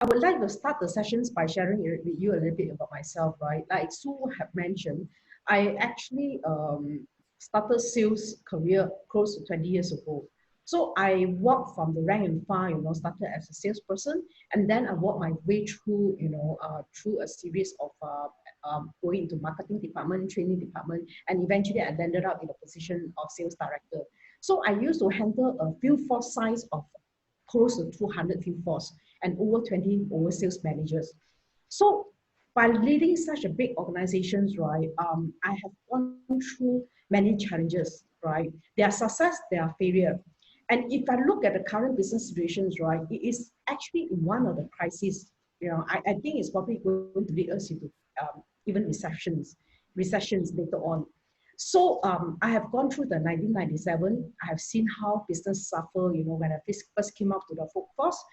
I would like to start the sessions by sharing with you a little bit about myself, right? Like Sue have mentioned, I actually started sales career close to 20 years ago. So I walked from the rank and file, started as a salesperson, and then I walked my way through, through a series of going into marketing department, training department, and eventually I landed up in the position of sales director. So I used to handle a field force size of close to 200 field force and over 20 over sales managers. So by leading such a big organizations, right, I have gone through many challenges, right? There are success, there are failure. And if I look at the current business situations, right, it is actually in one of the crises. I think it's probably going to lead us into even recessions later on. So I have gone through the 1997. I have seen how business suffer, when I first came up to the workforce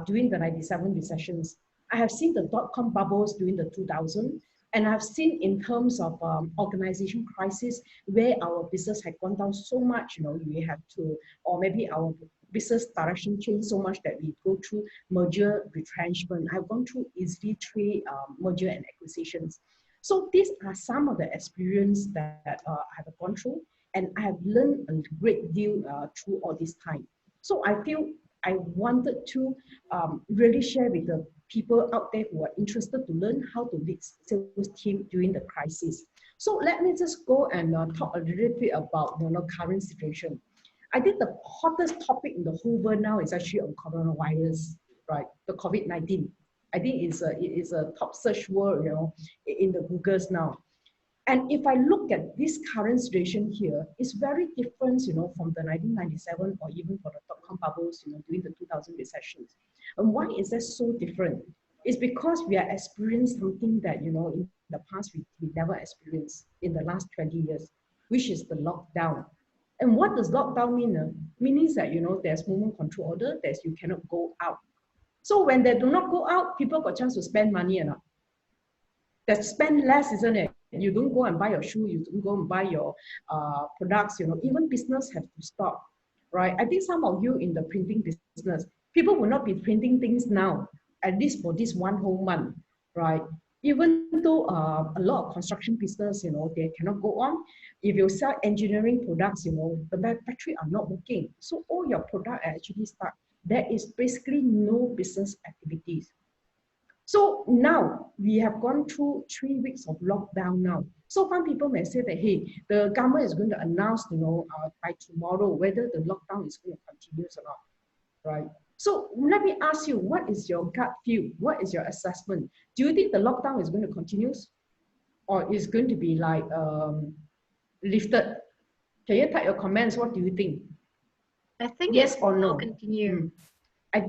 during the 97 recessions. I have seen the dot-com bubbles during the 2000, and I've seen in terms of organization crisis where our business had gone down so much, we have to, or maybe our business direction changed so much that we go through merger retrenchment. I've gone through easily 3 merger and acquisitions. So these are some of the experience that I have gone through, and I have learned a great deal through all this time. So I feel I wanted to really share with the people out there who are interested to learn how to lead sales team during the crisis. So let me just go and talk a little bit about current situation. I think the hottest topic in the whole world now is actually on coronavirus, right? The COVID-19. I think it is a top search word, in the Googles now. And if I look at this current situation here, it's very different, from the 1997 or even for the dot-com bubbles, during the 2000 recessions. And why is that so different? It's because we are experiencing something that, in the past we never experienced in the last 20 years, which is the lockdown. And what does lockdown mean? Meaning that, there's movement control order, there's you cannot go out. So when they do not go out, people got a chance to spend money or not? They spend less, isn't it? You don't go and buy your shoe, you don't go and buy your products, even business have to stop, right? I think some of you in the printing business, people will not be printing things now, at least for this 1 whole month, right? Even though a lot of construction business, they cannot go on. If you sell engineering products, the factory are not working. So all your product actually start. There is basically no business activities. So now we have gone through 3 weeks of lockdown now. So some people may say that, hey, the government is going to announce, by tomorrow whether the lockdown is going to continue or not, right? So let me ask you, what is your gut feel? What is your assessment? Do you think the lockdown is going to continue, or is going to be like lifted? Can you type your comments? What do you think? I think yes it or no? will continue.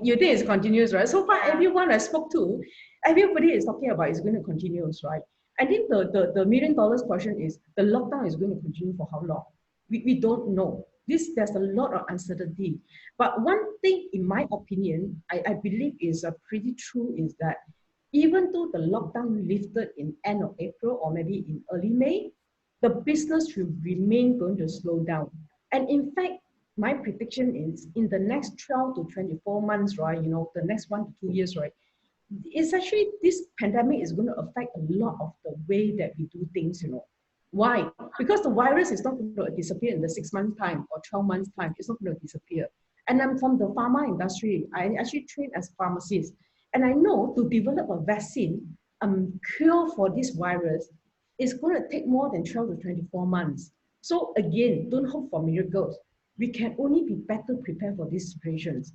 You think it's continuous, right? So far, everyone I spoke to, everybody is talking about it's going to continue, right? I think the $1 million question is, the lockdown is going to continue for how long? We don't know. There's a lot of uncertainty. But one thing, in my opinion, I believe is pretty true is that even though the lockdown lifted in end of April or maybe in early May, the business will remain going to slow down. And in fact, my prediction is in the next 12 to 24 months, right, the next 1 to 2 years, right, it's actually, this pandemic is going to affect a lot of the way that we do things, Why? Because the virus is not going to disappear in the 6 months time or 12 months time. It's not going to disappear. And I'm from the pharma industry. I actually train as a pharmacist. And I know to develop a vaccine, cure for this virus, it's going to take more than 12 to 24 months. So again, don't hope for miracles. We can only be better prepared for these situations.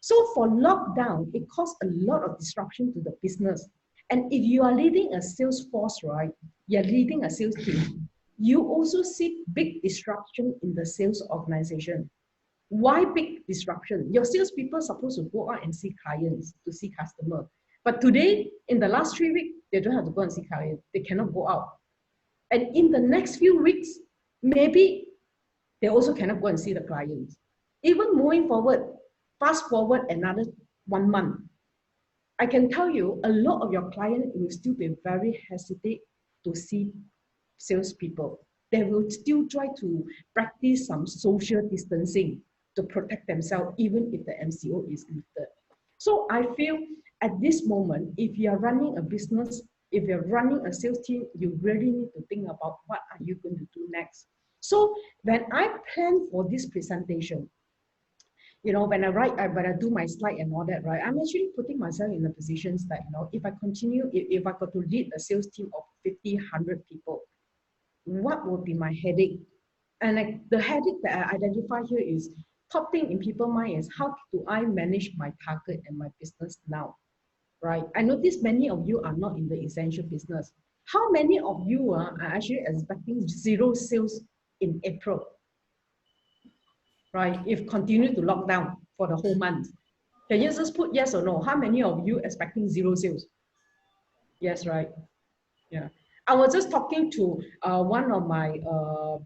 So for lockdown, it caused a lot of disruption to the business. And if you are leading a sales force, right, you're leading a sales team, you also see big disruption in the sales organization. Why big disruption? Your salespeople are supposed to go out and see clients, to see customers. But today, in the last 3 weeks, they don't have to go and see clients. They cannot go out. And in the next few weeks, maybe they also cannot go and see the clients. Even moving forward, fast forward another 1 month, I can tell you a lot of your clients will still be very hesitant to see salespeople. They will still try to practice some social distancing to protect themselves, even if the MCO is lifted. So I feel at this moment, if you are running a business, if you're running a sales team, you really need to think about what are you going to do next. So when I plan for this presentation, when I do my slide and all that, right, I'm actually putting myself in the positions that, if I continue, if I got to lead a sales team of 50, 100 people, what will be my headache? And the headache that I identify here is, top thing in people's mind is, how do I manage my target and my business now, right? I notice many of you are not in the essential business. How many of you are actually expecting 0 sales in April, right? If continue to lock down for the whole month. Can you just put yes or no? How many of you expecting 0 sales? Yes, right? Yeah. I was just talking to one of my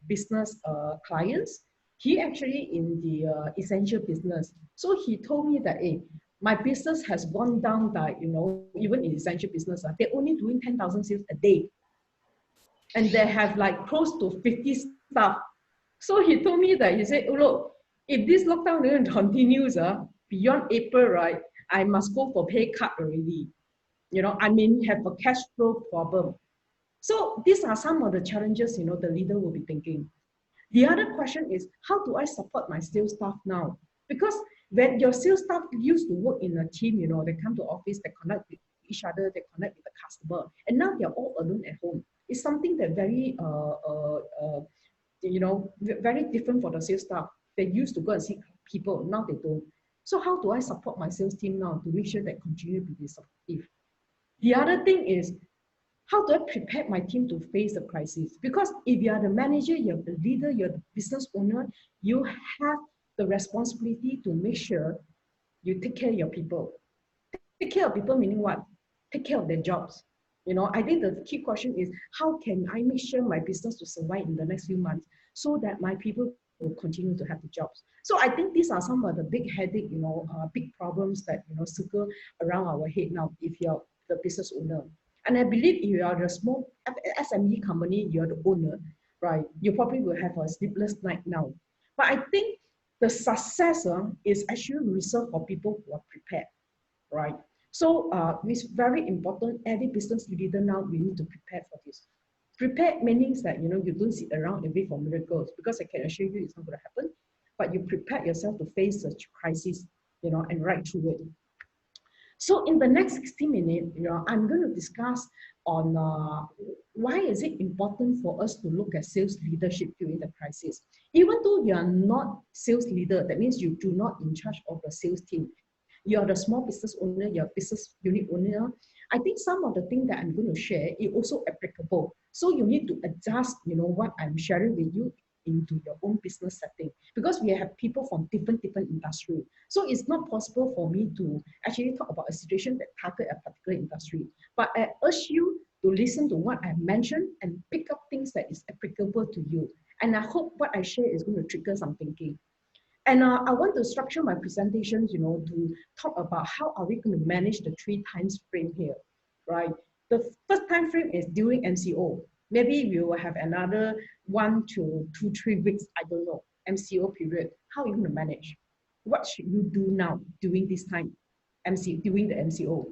business clients. He actually in the essential business. So he told me that, hey, my business has gone down by, even in essential business, they're only doing 10,000 sales a day. And they have like close to 50 staff. So he told me that, he said, oh, look, if this lockdown continues beyond April, right, I must go for pay cut already. I may have a cash flow problem. So these are some of the challenges, the leader will be thinking. The other question is, how do I support my sales staff now? Because when your sales staff used to work in a team, they come to office, they connect with each other, they connect with the customer, and now they're all alone at home. It's something that very, very different for the sales staff. They used to go and see people, now they don't. So how do I support my sales team now to make sure they continue to be effective? The other thing is, how do I prepare my team to face the crisis? Because if you are the manager, you're the leader, you're the business owner, you have the responsibility to make sure you take care of your people. Take care of people meaning what? Take care of their jobs. I think the key question is, how can I make sure my business will survive in the next few months so that my people will continue to have the jobs? So I think these are some of the big headache, big problems that, circle around our head now if you're the business owner. And I believe if you are a small SME company, you're the owner, right? You probably will have a sleepless night now. But I think the success is actually reserved for people who are prepared, right? So it's very important. Every business leader now, we need to prepare for this. Prepare means that, you don't sit around and wait for miracles, because I can assure you it's not going to happen. But you prepare yourself to face such crisis, and ride through it. So in the next 60 minutes, I'm going to discuss on why is it important for us to look at sales leadership during the crisis. Even though you are not sales leader, that means you do not in charge of the sales team. You are the small business owner, you're business unit owner. I think some of the things that I'm going to share is also applicable. So you need to adjust, what I'm sharing with you into your own business setting, because we have people from different industry. So it's not possible for me to actually talk about a situation that target a particular industry. But I urge you to listen to what I mentioned and pick up things that is applicable to you. And I hope what I share is going to trigger some thinking. And I want to structure my presentations, to talk about how are we going to manage the 3 times frame here, right? The first time frame is during MCO. Maybe we will have another 1 to 2, 3 weeks, I don't know, MCO period. How are you going to manage? What should you do now during this time, during the MCO?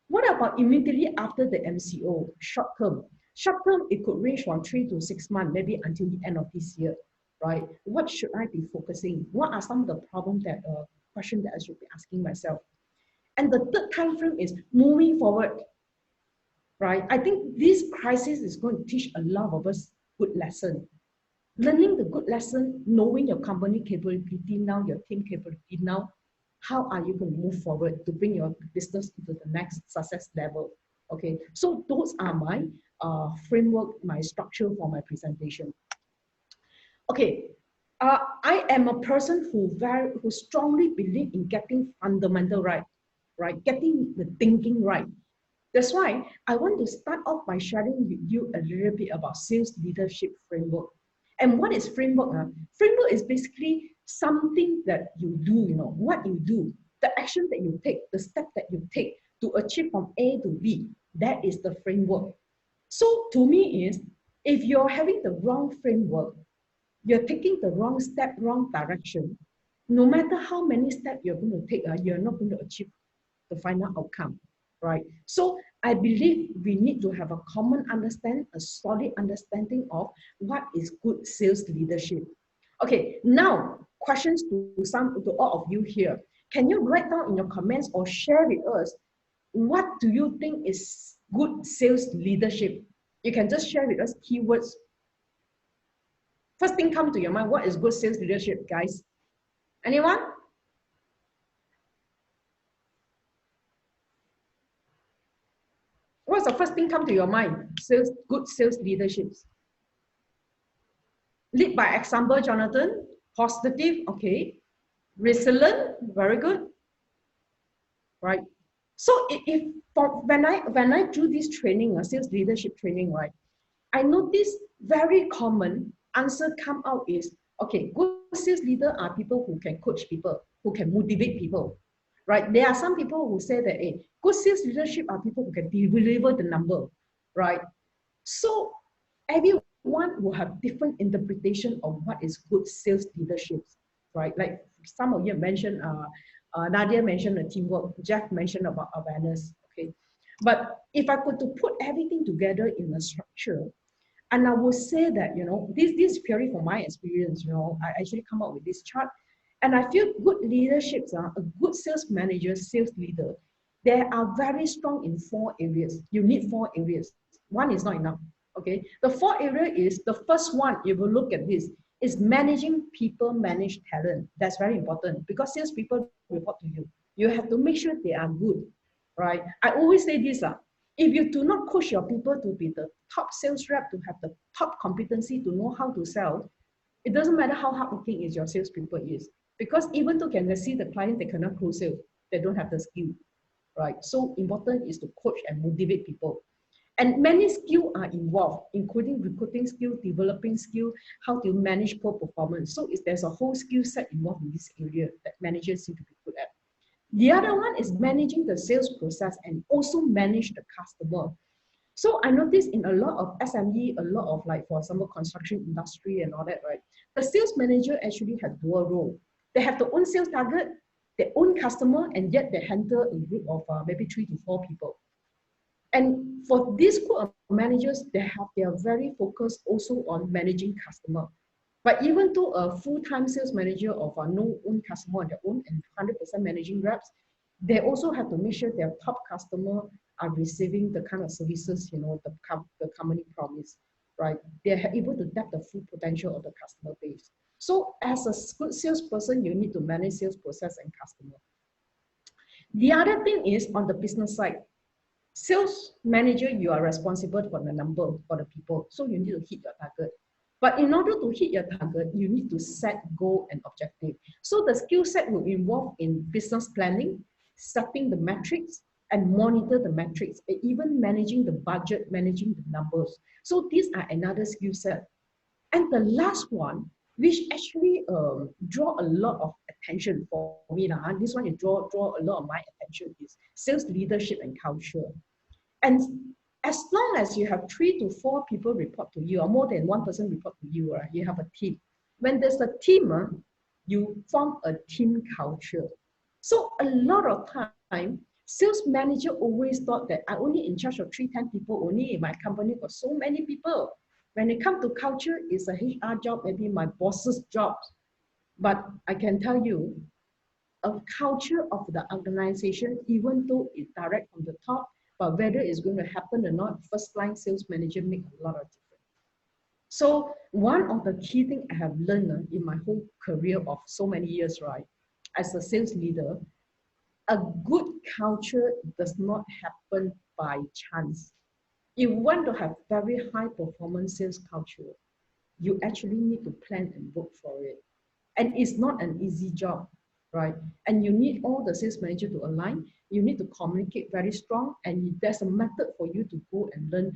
What about immediately after the MCO, short term? Short term, it could range from 3 to 6 months, maybe until the end of this year, right? What should I be focusing? What are some of the problems that, question that I should be asking myself? And the third time frame is moving forward, right? I think this crisis is going to teach a lot of us good lesson. Learning the good lesson, knowing your company capability now, your team capability now, how are you going to move forward to bring your business into the next success level? Okay, so those are my framework, my structure for my presentation. Okay, I am a person who strongly believe in getting fundamental right, getting the thinking right. That's why I want to start off by sharing with you a little bit about sales leadership framework. And what is framework? Framework is basically something that you do, what you do, the action that you take, the step that you take to achieve from A to B. That is the framework. So to me is, if you're having the wrong framework, you're taking the wrong step, wrong direction, no matter how many steps you're going to take, you're not going to achieve the final outcome, right? So I believe we need to have a common understanding, a solid understanding of what is good sales leadership. Okay, now questions to all of you here. Can you write down in your comments or share with us, what do you think is good sales leadership? You can just share with us keywords. First thing come to your mind, what is good sales leadership, guys? Anyone? What's the first thing come to your mind? Good sales leaderships. Lead by example, Jonathan. Positive, okay. Resilient, very good. Right. So when I do this training, sales leadership training, right, I notice very common answer come out is, okay, good sales leader are people who can coach people, who can motivate people, right? There are some people who say that, hey, good sales leadership are people who can deliver the number, right? So everyone will have different interpretation of what is good sales leadership, right? Like some of you mentioned, Nadia mentioned the teamwork, Jeff mentioned about awareness, okay? But if I could to put everything together in a structure, and I would say that, this is purely from my experience, I actually come up with this chart. And I feel good leaderships are a good sales manager, sales leader. They are very strong in 4 areas. You need 4 areas. One is not enough, okay? The 4 area is, the first one, if you look at this, is managing people, manage talent. That's very important because salespeople report to you. You have to make sure they are good, right? I always say this, if you do not coach your people to be the top sales rep, to have the top competency to know how to sell, it doesn't matter how hardworking is your salespeople is. Because even though can they see the client, they cannot close sales. They don't have the skill, right? So important is to coach and motivate people. And many skills are involved, including recruiting skill, developing skill, how to manage poor performance. So there's a whole skill set involved in this area that managers need to be good at. The other one is managing the sales process and also manage the customer. So I noticed in a lot of SME, a lot of, like, for example, construction industry and all that, right? The sales manager actually have dual role. They have their own sales target, their own customer, and yet they handle a group of maybe 3 to 4 people. And for this group of managers, they are very focused also on managing customer. But even though a full-time sales manager of no own customer on their own and 100% managing reps, they also have to make sure their top customer are receiving the kind of services, the company promise, right? They're able to tap the full potential of the customer base. So as a good salesperson, you need to manage sales process and customer. The other thing is on the business side. Sales manager, you are responsible for the number, for the people. So you need to hit your target. But in order to hit your target, you need to set goal and objective. So the skill set will involve in business planning, setting the metrics, and monitor the metrics, and even managing the budget, managing the numbers. So these are another skill set. And the last one, which actually draw a lot of attention for me, this one draw a lot of my attention, is sales leadership and culture. And as long as you have 3 to 4 people report to you, or more than 1 person report to you, you have a team. When there's a team, you form a team culture. So a lot of time, sales manager always thought that I only in charge of 3-10 people, only in my company got so many people. When it comes to culture, it's a HR job, maybe my boss's job. But I can tell you, a culture of the organization, even though it's direct from the top, but whether it's going to happen or not, first line sales manager make a lot of difference. So one of the key things I have learned in my whole career of so many years, right, as a sales leader, a good culture does not happen by chance. If you want to have very high performance sales culture, you actually need to plan and work for it. And it's not an easy job, right? And you need all the sales manager to align. You need to communicate very strong, and there's a method for you to go and learn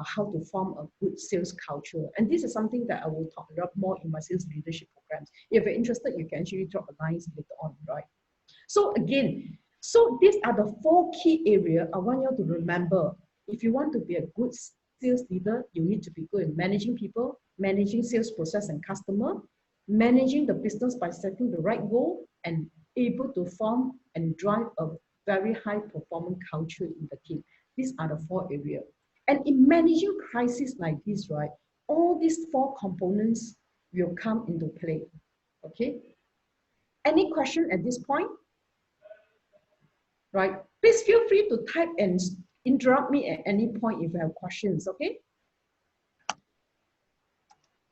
how to form a good sales culture. And this is something that I will talk a lot more in my sales leadership programs. If you're interested, you can actually drop a line later on, right? So again, so these are the 4 key areas I want you to remember. If you want to be a good sales leader, you need to be good in managing people, managing sales process and customer, managing the business by setting the right goal, and able to form and drive a very high performance culture in the team. These are the 4 areas. And in managing crisis like this, right, all these 4 components will come into play. Okay? Any question at this point? Right? Please feel free to type and interrupt me at any point if you have questions, okay?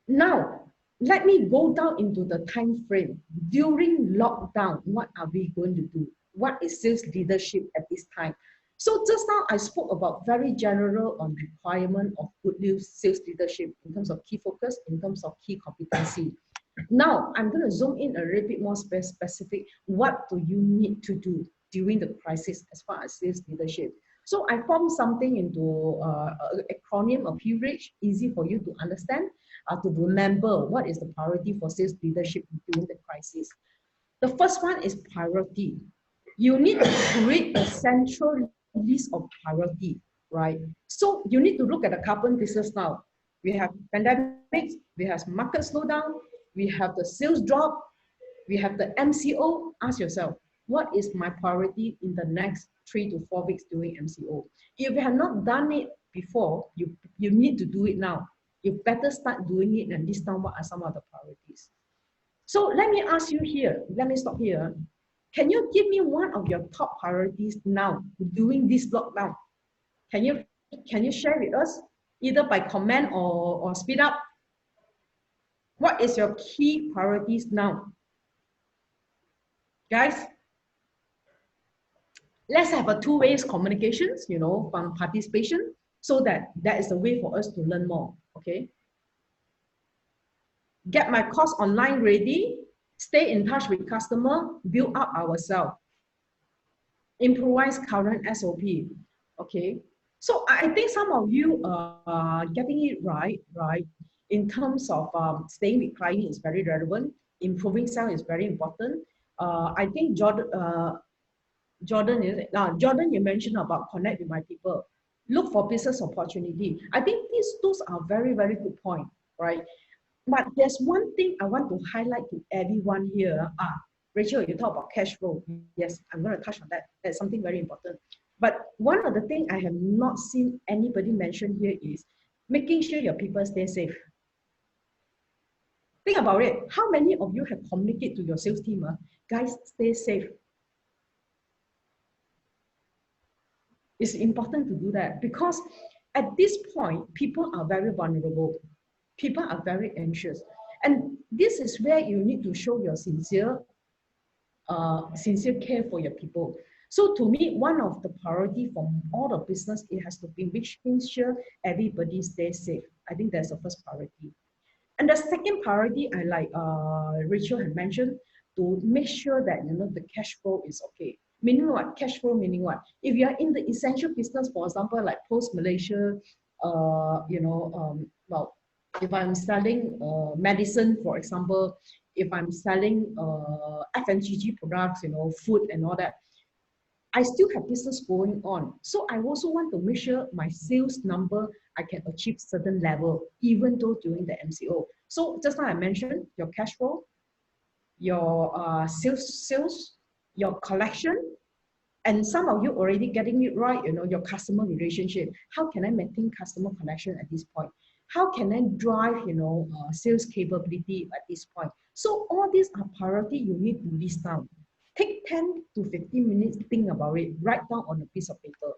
Now, let me go down into the time frame. During lockdown, what are we going to do? What is sales leadership at this time? So just now I spoke about very general on requirement of good news sales leadership in terms of key focus, in terms of key competency. Now, I'm going to zoom in a little bit more specific. What do you need to do during the crisis as far as sales leadership? So I formed something into an acronym, a peerage, easy for you to understand, to remember what is the priority for sales leadership during the crisis. The first one is priority. You need to create a central list of priority, right? So you need to look at the current business now. We have pandemics, we have market slowdown, we have the sales drop, we have the MCO. Ask yourself, what is my priority in the next 3 to 4 weeks during MCO? If you have not done it before, you need to do it now. You better start doing it and list down what are some of the priorities. So let me ask you here, let me stop here. Can you give me one of your top priorities now during this lockdown? Can you share with us, either by comment or speed up? What is your key priorities now? Guys, let's have a two-way communications, you know, from participation, so that is a way for us to learn more, okay? Get my course online ready, stay in touch with customer, build up ourselves, improvise current SOP, okay? So I think some of you are getting it right, in terms of staying with client is very relevant, improving sales is very important. I think Jordan, you mentioned about connect with my people, look for business opportunity. I think those are very, very good point, right? But there's one thing I want to highlight to everyone here. Rachel, you talk about cash flow. Yes, I'm going to touch on that. That's something very important. But one of the things I have not seen anybody mention here is making sure your people stay safe. Think about it. How many of you have communicated to your sales team? Guys, stay safe. It's important to do that because at this point, people are very vulnerable. People are very anxious. And this is where you need to show your sincere care for your people. So to me, one of the priority for all the business, it has to be making sure everybody stays safe. I think that's the first priority. And the second priority, I like Rachel had mentioned, to make sure that the cash flow is okay. Meaning what? Cash flow meaning what? If you are in the essential business, for example, like Post Malaysia, well, if I'm selling medicine, for example, if I'm selling FMCG products, food and all that, I still have business going on. So I also want to make sure my sales number, I can achieve certain level, even though during the MCO. So just like I mentioned, your cash flow, your sales, your collection, and some of you already getting it right, your customer relationship. How can I maintain customer connection at this point? How can I drive, sales capability at this point? So all these are priority you need to list down. Take 10 to 15 minutes, think about it, write down on a piece of paper.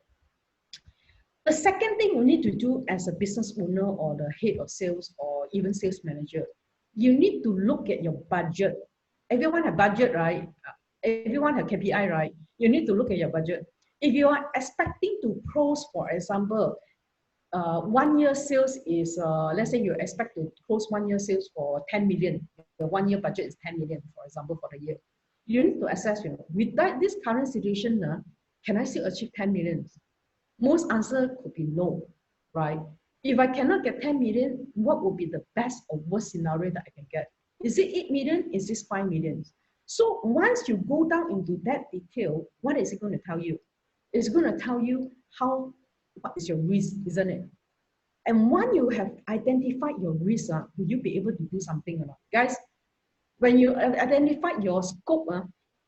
The second thing you need to do as a business owner or the head of sales or even sales manager, you need to look at your budget. Everyone have budget, right? Everyone have KPI, right? You need to look at your budget. If you are expecting to close, for example, 1 year sales is, let's say you expect to close 1 year sales for 10 million. The 1 year budget is 10 million, for example, for the year. You need to assess, with this current situation, can I still achieve 10 million? Most answer could be no, right? If I cannot get 10 million, what would be the best or worst scenario that I can get? Is it 8 million? Is this 5 million? So once you go down into that detail, what is it going to tell you? It's going to tell you what is your risk, isn't it? And once you have identified your risk, will you be able to do something or not? Guys, when you identify your scope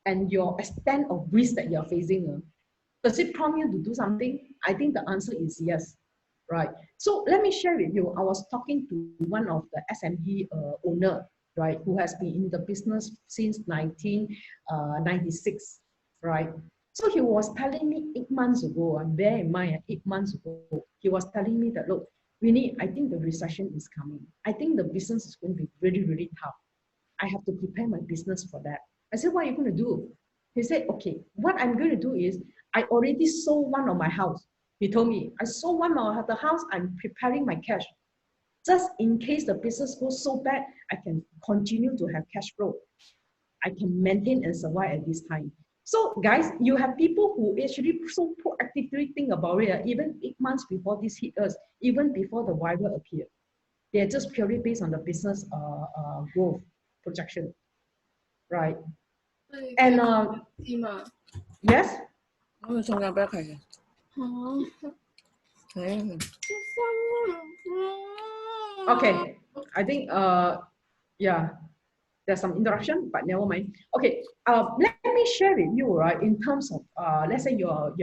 and your extent of risk that you're facing, Does it prompt you to do something? I think the answer is yes, right? So let me share with you. I was talking to one of the SME owner, right, who has been in the business since 1996, right? So he was telling me 8 months ago, and bear in mind, 8 months ago, he was telling me that, look, Winnie, I think the recession is coming. I think the business is going to be really, really tough. I have to prepare my business for that. I said, what are you going to do? He said, okay, what I'm going to do is I already sold one of my house. He told me, I sold one of the house, I'm preparing my cash. Just in case the business goes so bad, I can continue to have cash flow. I can maintain and survive at this time. So guys, you have people who actually so proactively think about it, even 8 months before this hit us, even before the virus appeared. They're just purely based on the business growth projection, right? And yes. Okay, I think yeah, there's some interruption, but never mind. Okay, let me share with you, right? In terms of let's say you're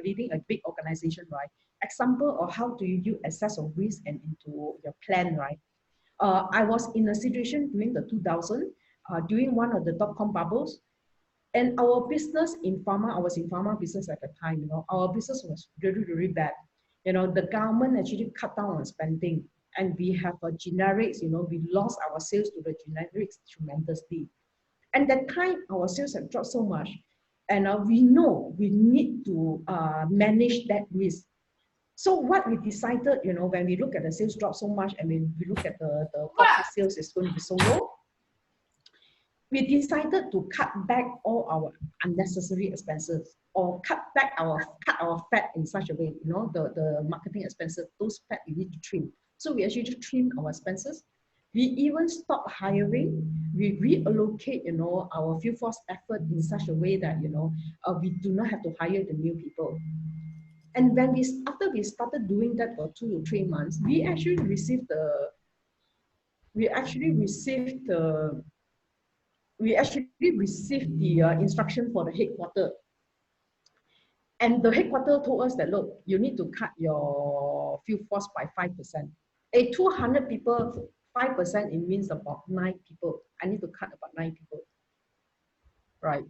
leading a big organization, right? Example of how do you assess of risk and into your plan, right? I was in a situation during the 2000, during one of the dot-com bubbles, and our business in pharma, I was in pharma business at the time, you know, our business was really, really bad. You know, the government actually cut down on spending, and we have a generics, you know, we lost our sales to the generics tremendously. And that time, our sales have dropped so much, and we know we need to manage that risk. So what we decided, you know, when we look at the sales drop so much, and when we look at the corporate sales is going to be so low, we decided to cut back all our unnecessary expenses, or cut our fat in such a way, you know, the marketing expenses, those fat we need to trim. So we actually just trim our expenses. We even stop hiring. We reallocate, you know, our field force effort in such a way that, you know, we do not have to hire the new people. And when after we started doing that for 2 to 3 months, we actually received the instruction for the headquarter. And the headquarter told us that, look, you need to cut your field force by 5%. 200 people, 5%, it means about 9 people. I need to cut about 9 people, right?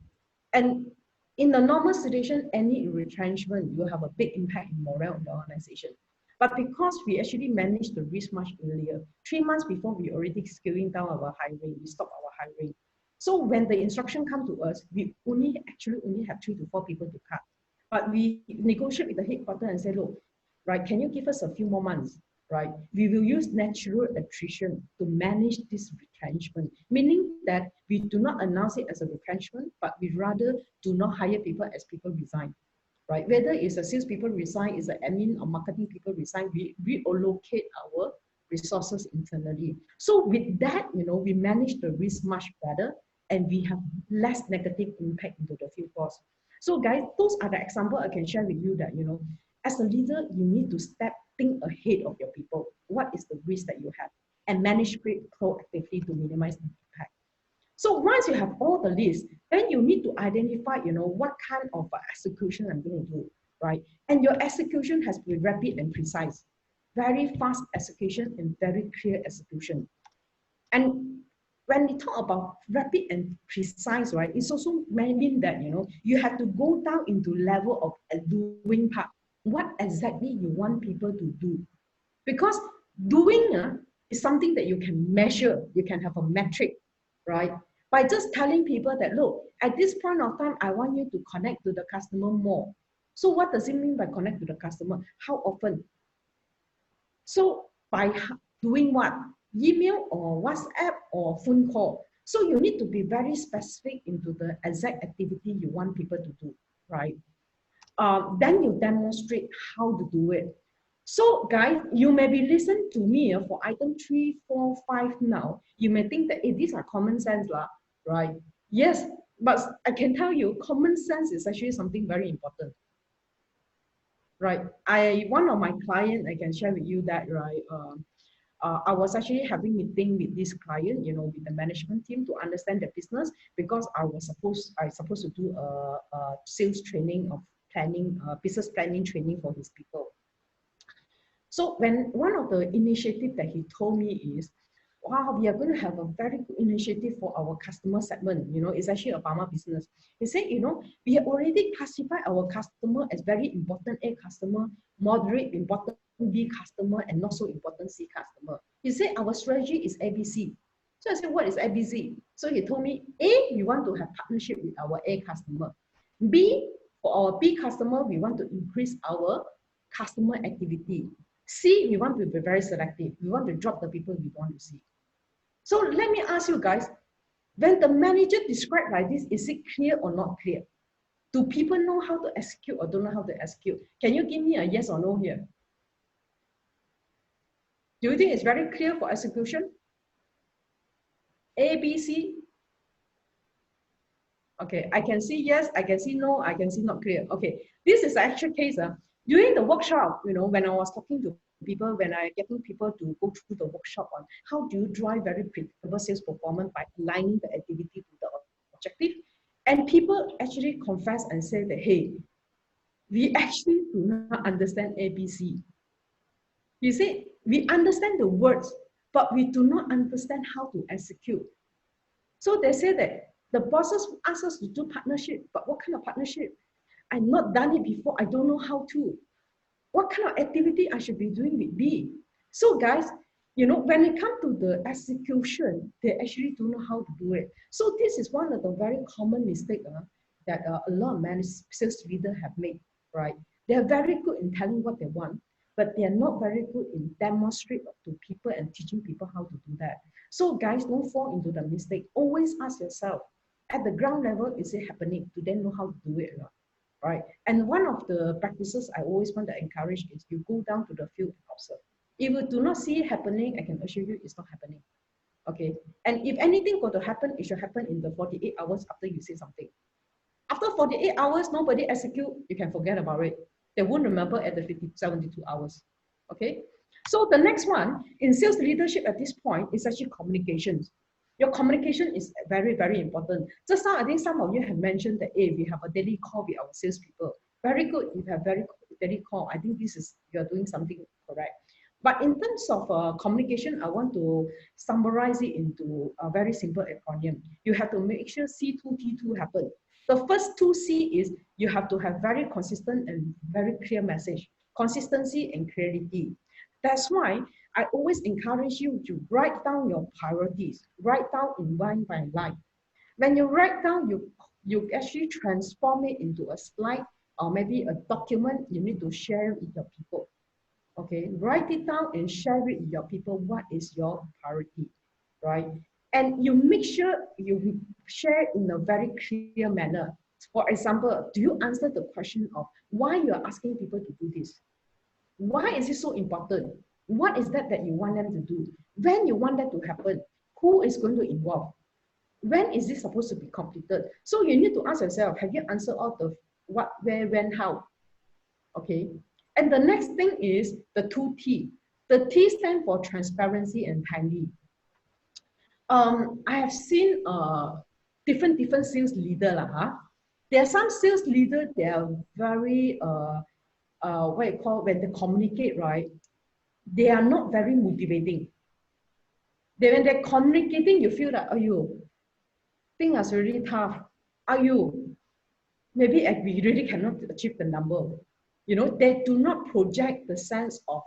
And in the normal situation, any retrenchment will have a big impact in morale in the organization. But because we actually managed the risk much earlier, 3 months before we already scaling down our hiring, we stopped our hiring. So when the instruction come to us, we actually only have 3 to 4 people to cut. But we negotiate with the headquarter and say, look, right, can you give us a few more months, right? We will use natural attrition to manage this retrenchment, meaning that we do not announce it as a retrenchment, but we rather do not hire people as people resign, right? Whether it's a sales people resign, it's an admin or marketing people resign, we reallocate our resources internally. So with that, you know, we manage the risk much better, and we have less negative impact into the field force. So guys, those are the examples I can share with you that, you know, as a leader, you need to think ahead of your people. What is the risk that you have? And manage it proactively to minimize the impact. So once you have all the list, then you need to identify, you know, what kind of execution I'm going to do, right? And your execution has to be rapid and precise. Very fast execution and very clear execution. And when we talk about rapid and precise, right, it's also meaning that, you know, you have to go down into level of doing part. What exactly you want people to do? Because doing is something that you can measure, you can have a metric, right? By just telling people that, look, at this point of time, I want you to connect to the customer more. So what does it mean by connect to the customer? How often? So by doing what? Email or WhatsApp or phone call. So you need to be very specific into the exact activity you want people to do, right? Then you demonstrate how to do it. So guys, you may be listening to me for item 3, 4, 5 now. You may think that these are common sense, right? Yes, but I can tell you, common sense is actually something very important. Right, one of my clients, I can share with you that, right, I was actually having meeting with this client, you know, with the management team to understand the business, because I supposed to do a sales training of planning, business planning training for his people. So when one of the initiatives that he told me is, wow, we are going to have a very good initiative for our customer segment. You know, it's actually a pharma business. He said, you know, we have already classified our customer as very important A customer, moderate important B customer, and not so important C customer. He said our strategy is ABC. So I said, what is ABC? So he told me, A, we want to have partnership with our A customer. B, for our B customer, we want to increase our customer activity. C, we want to be very selective. We want to drop the people we want to see. So let me ask you guys, when the manager described like this, is it clear or not clear? Do people know how to execute or don't know how to execute? Can you give me a yes or no here? Do you think it's very clear for execution? A, B, C? Okay, I can see yes, I can see no, I can see not clear. Okay, this is the actual case. During the workshop, you know, when I was talking to people, when I getting people to go through the workshop on how do you drive very predictable sales performance by aligning the activity to the objective, and people actually confess and say that, hey, we actually do not understand ABC. You see, we understand the words, but we do not understand how to execute. So they say that the bosses ask us to do partnership, but what kind of partnership? I've not done it before, I don't know how to. What kind of activity I should be doing with B? So guys, you know, when it comes to the execution, they actually don't know how to do it. So this is one of the very common mistakes that a lot of sales leaders have made, right? They are very good in telling what they want, but they are not very good in demonstrating to people and teaching people how to do that. So guys, don't fall into the mistake. Always ask yourself, at the ground level, is it happening? Do they know how to do it or not? Right? And one of the practices I always want to encourage is you go down to the field and observe. If you do not see it happening, I can assure you it's not happening. Okay? And if anything got to happen, it should happen in the 48 hours after you say something. After 48 hours, nobody execute, you can forget about it. They won't remember at the 72 hours. Okay? So the next one in sales leadership at this point is actually communications. Your communication is very, very important. Just now, I think some of you have mentioned that, hey, we have a daily call with our salespeople. Very good, you have very daily call. I think this is, you're doing something correct. But in terms of communication, I want to summarize it into a very simple acronym. You have to make sure C2T2 happen. The first 2C is you have to have very consistent and very clear message. Consistency and clarity. That's why I always encourage you to write down your priorities, write down in line by line. When you write down, you actually transform it into a slide or maybe a document you need to share with your people. Okay, write it down and share it with your people. What is your priority, right? And you make sure you share in a very clear manner. For example, do you answer the question of why you are asking people to do this? Why is it so important? What is that you want them to do? When you want that to happen? Who is going to involve? When is this supposed to be completed? So you need to ask yourself, have you answered all the what, where, when, how? Okay. And the next thing is the 2T. The T stands for transparency and timely. I have seen different sales leader huh? There are some sales leaders, they are very what you call, when they communicate, right? They are not very motivating. When they're communicating, you feel that, things are really tough. Maybe we really cannot achieve the number. You know, they do not project the sense of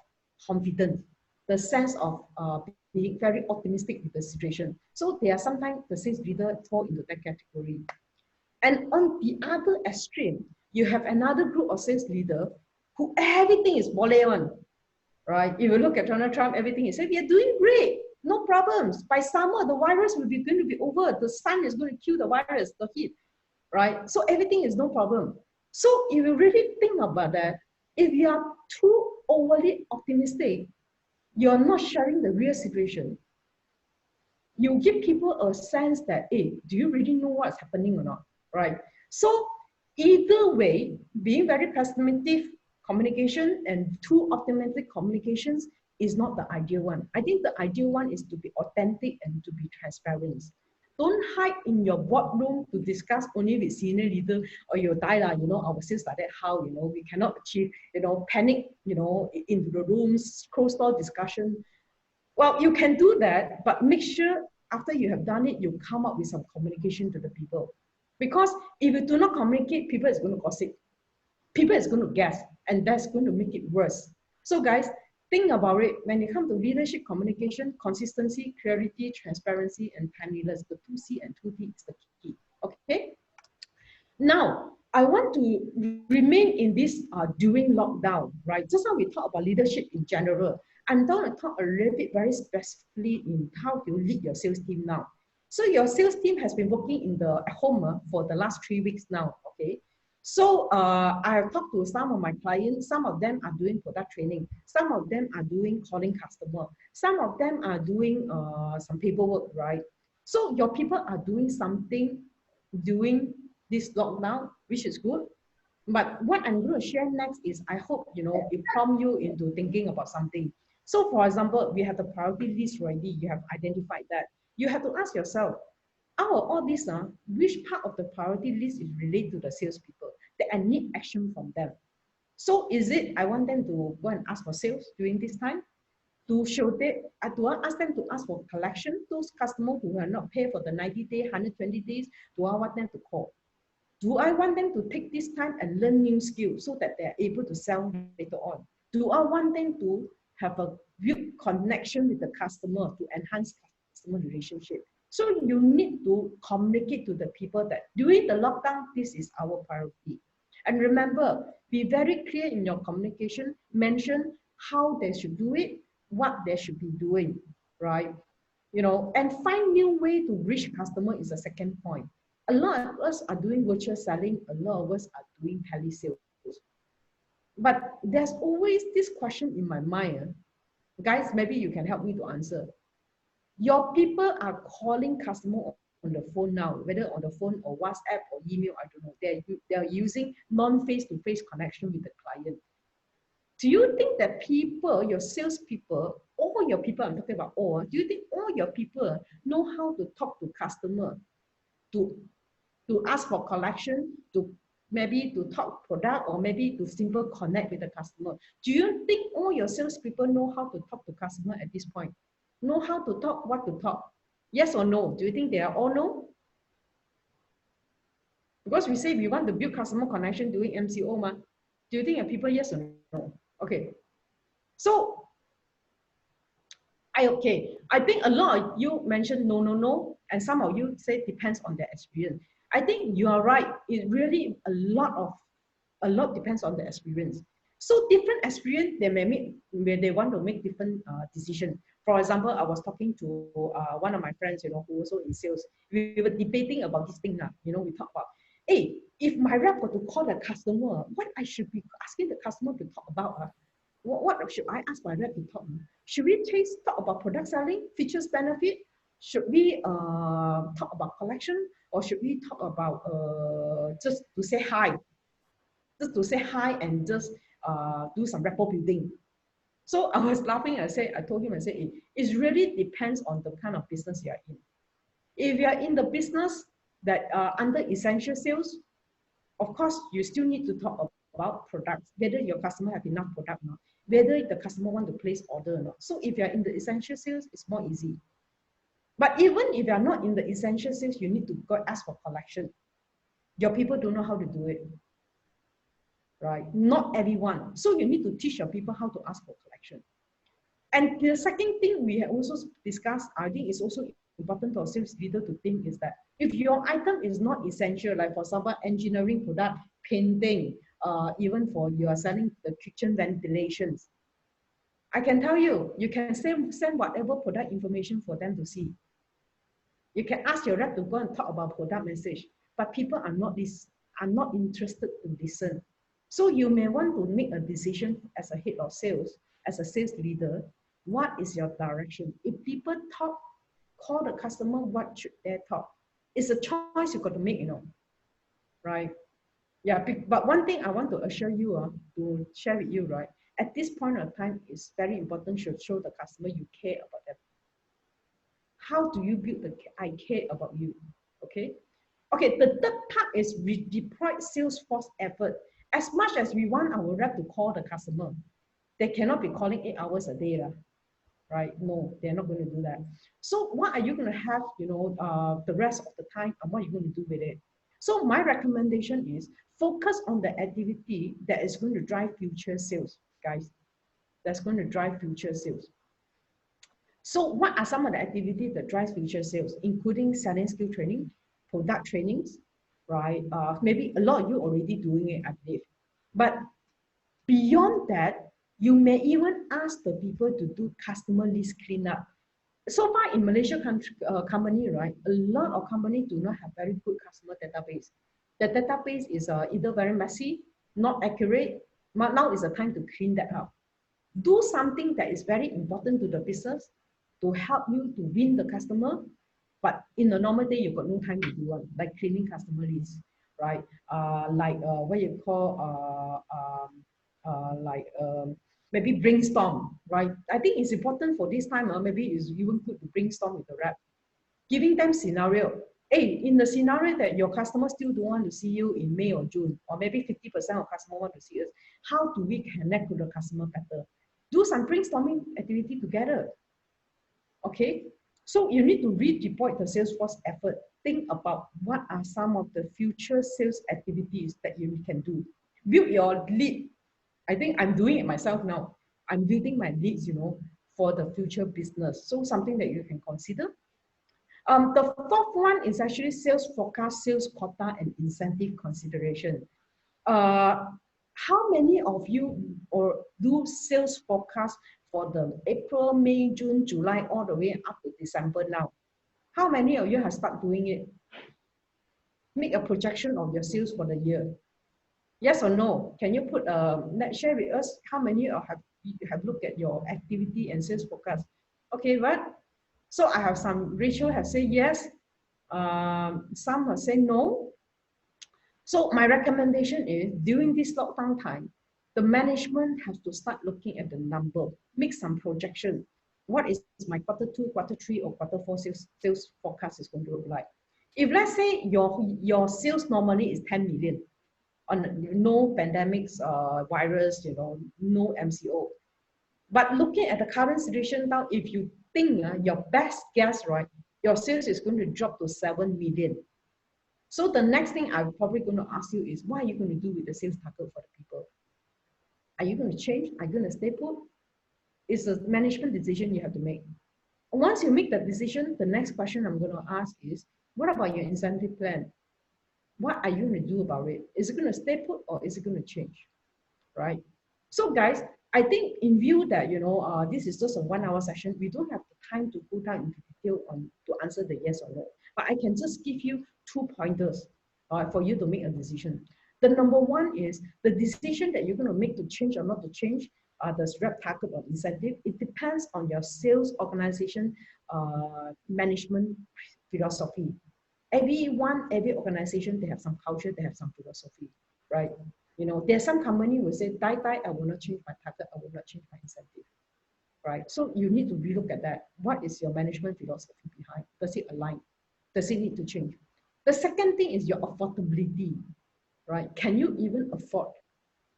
confidence, the sense of being very optimistic with the situation. So they are sometimes the sales leader fall into that category. And on the other extreme, you have another group of sales leader who everything is volley on, right? If you look at Donald Trump, everything he said, we are doing great, no problems. By summer, the virus will be going to be over. The sun is going to kill the virus, the heat, right? So everything is no problem. So if you really think about that, if you are too overly optimistic, you're not sharing the real situation. You give people a sense that, hey, do you really know what's happening or not, right? So either way, being very pessimistic communication and too optimistic communications is not the ideal one. I think the ideal one is to be authentic and to be transparent. Don't hide in your boardroom to discuss only with senior leader or you die lah, our sales like that, how, we cannot achieve, panic, into the rooms, closed door discussion. Well, you can do that, but make sure after you have done it, you come up with some communication to the people. Because if you do not communicate, people is going to gossip. People is going to guess, and that's going to make it worse. So guys, think about it. When it comes to leadership communication, consistency, clarity, transparency, and timeliness, the 2C and 2T is the key. Okay? Now, I want to remain in this during lockdown, right? Just now we talk about leadership in general. I'm going to talk a little bit very specifically in how you lead your sales team now. So your sales team has been working in the at home for the last 3 weeks now, okay? So I have talked to some of my clients. Some of them are doing product training. Some of them are doing calling customer. Some of them are doing some paperwork, right? So your people are doing something during this lockdown, which is good. But what I'm going to share next is, I hope, it prompt you into thinking about something. So for example, we have the priority list already. You have identified that. You have to ask yourself, out of all this, which part of the priority list is related to the salespeople that I need action from them? So is it I want them to go and ask for sales during this time? Do I ask them to ask for collection? Those customers who are not paid for the 90 days, 120 days, do I want them to call? Do I want them to take this time and learn new skills so that they're able to sell later on? Do I want them to have a good connection with the customer to enhance customer relationship? So you need to communicate to the people that during the lockdown, this is our priority. And remember, be very clear in your communication, mention how they should do it, what they should be doing, right? And find new way to reach customer is a second point. A lot of us are doing virtual selling, a lot of us are doing telesales. But there's always this question in my mind. Guys, maybe you can help me to answer. Your people are calling customer on the phone now, whether on the phone or WhatsApp or email, I don't know. They're using non-face-to-face connection with the client. Do you think that people, your salespeople, all your people, I'm talking about all, do you think all your people know how to talk to customer, to ask for collection, to maybe to talk product, or maybe to simple connect with the customer? Do you think all your salespeople know how to talk to customer at this point? Know how to talk, what to talk? Yes or no? Do you think they are all no? Because we say we want to build customer connection doing MCO, ma. Do you think your people yes or no? Okay. So, I think a lot of you mentioned no, and some of you say depends on their experience. I think you are right. It really a lot depends on the experience. So different experience, they may make where they want to make different decisions. For example, I was talking to one of my friends, who also in sales. We were debating about this thing now. We talk about, hey, if my rep were to call the customer, what I should be asking the customer to talk about? What should I ask my rep to talk? Should we talk about product selling, features, benefit? Should we talk about collection, or should we talk about just to say hi? Just to say hi and just do some rapport building. So I was laughing. I told him, it really depends on the kind of business you are in. If you are in the business that under essential sales, of course, you still need to talk about products, whether your customer have enough product or not, whether the customer want to place order or not. So if you're in the essential sales, it's more easy. But even if you're not in the essential sales, you need to go ask for collection. Your people don't know how to do it, right? Not everyone. So you need to teach your people how to ask for collection. And the second thing we have also discussed, I think is also important for a sales leader to think is that if your item is not essential, like for example, engineering product, painting, even for you are selling the kitchen ventilations, I can tell you, you can send whatever product information for them to see. You can ask your rep to go and talk about product message, but people are not interested to listen. So you may want to make a decision as a head of sales, as a sales leader, what is your direction? If people call the customer, what should they talk? It's a choice you got to make, right? Yeah, but one thing I want to assure you, to share with you, right? At this point of time, it's very important to show the customer you care about them. How do you build the I care about you? Okay. Okay, the third part is we deploy sales force effort. As much as we want our rep to call the customer, they cannot be calling 8 hours a day, right? No, they're not going to do that. So what are you going to have, the rest of the time, and what are you going to do with it? So my recommendation is focus on the activity that is going to drive future sales, guys. That's going to drive future sales. So what are some of the activities that drives future sales, including selling skill training, product trainings, right? Maybe a lot of you already doing it, I believe. But beyond that, you may even ask the people to do customer list cleanup. So far in Malaysia company, right, a lot of companies do not have very good customer database. The database is either very messy, not accurate. Now is the time to clean that up. Do something that is very important to the business to help you to win the customer. But in a normal day, you've got no time to do one, like cleaning customer lists, right? What you call maybe brainstorm, right? I think it's important for this time, maybe it's even good to brainstorm with the rep, giving them scenario. Hey, in the scenario that your customer still don't want to see you in May or June, or maybe 50% of customers want to see us, how do we connect with the customer better? Do some brainstorming activity together. Okay, so you need to redeploy the sales force effort. Think about what are some of the future sales activities that you can do. Build your lead. I think I'm doing it myself now. I'm building my leads, for the future business. So something that you can consider. The fourth one is actually sales forecast, sales quota, and incentive consideration. How many of you or do sales forecast for the April, May, June, July, all the way up to December now? How many of you have started doing it? Make a projection of your sales for the year. Yes or no? Can you put share with us how many of you have looked at your activity and sales forecast? Okay, right? So I have some, Rachel has said yes. Some have said no. So my recommendation is during this lockdown time, the management has to start looking at the number, make some projection. What is my Q2, Q3, or Q4 sales forecast is going to look like? If let's say your sales normally is 10 million, on no pandemics, virus, no MCO. But looking at the current situation now, if you think your best guess, right, your sales is going to drop to 7 million. So the next thing I'm probably going to ask you is, what are you going to do with the sales target for the people? Are you going to change? Are you going to stay put? It's a management decision you have to make. Once you make that decision, the next question I'm going to ask is, what about your incentive plan? What are you going to do about it? Is it going to stay put or is it going to change? Right? So guys, I think in view that, this is just a 1 hour session, we don't have the time to go down into detail to answer the yes or no. But I can just give you 2 pointers for you to make a decision. The number one is the decision that you're going to make to change or not to change the rep target or incentive. It depends on your sales organization management philosophy. Every organization, they have some culture, they have some philosophy, right? There's some company will say, I will not change my target, I will not change my incentive, right? So you need to relook at that. What is your management philosophy behind? Does it align? Does it need to change? The second thing is your affordability, right? Can you even afford?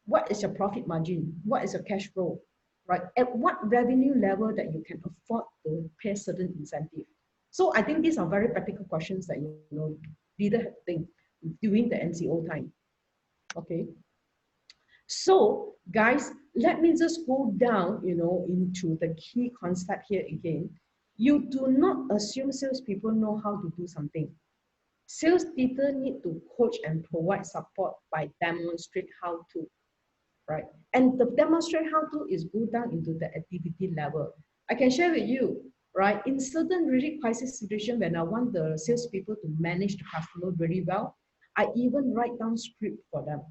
What is your profit margin? What is your cash flow, right? At what revenue level that you can afford to pay certain incentive? So I think these are very practical questions that leader have to think during the NCO time. Okay. So guys, let me just go down, into the key concept here again. You do not assume salespeople know how to do something. Sales leader need to coach and provide support by demonstrate how to, right? And the demonstrate how to is go down into the activity level. I can share with you, right? In certain really crisis situation, when I want the salespeople to manage the customer very well, I even write down script for them.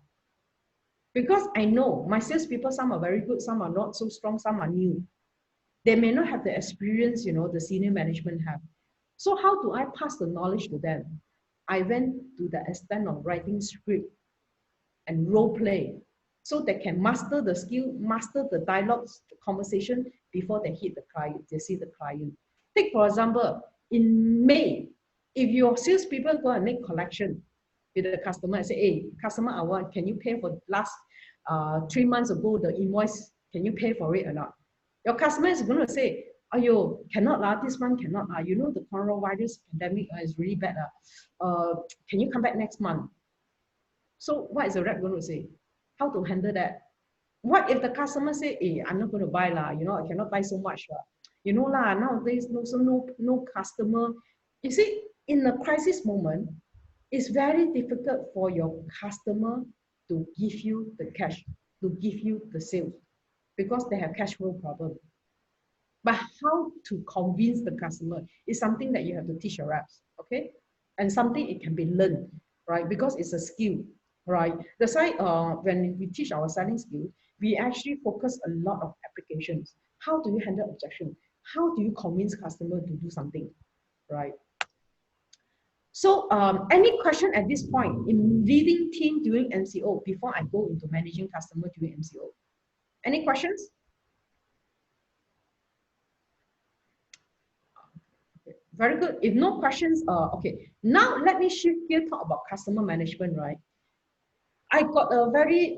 Because I know my salespeople, some are very good, some are not so strong, some are new. They may not have the experience, the senior management have. So how do I pass the knowledge to them? I went to the extent of writing script and role play so they can master the skill, master the conversation before they hit the client, they see the client. Take for example, in May, if your salespeople go and make collection with the customer and say, hey, customer, can you pay for last 3 months ago, the invoice, can you pay for it or not? Your customer is going to say, ayo, cannot lah, this month cannot lah. You know, the coronavirus pandemic is really bad. Can you come back next month? So what is the rep going to say? How to handle that? What if the customer say, hey, I'm not going to buy lah, you know, I cannot buy so much lah. You know lah, nowadays no customer. You see, in a crisis moment, it's very difficult for your customer to give you the cash, to give you the sales, because they have cash flow problem. But how to convince the customer is something that you have to teach your reps, okay? And something it can be learned, right? Because it's a skill, right? That's why when we teach our selling skill, we actually focus a lot of applications. How do you handle objection? How do you convince customer to do something, right? So any question at this point in leading team during MCO before I go into managing customer during MCO? Any questions? Okay, very good. If no questions, okay. Now let me shift gear, talk about customer management, right? I got a very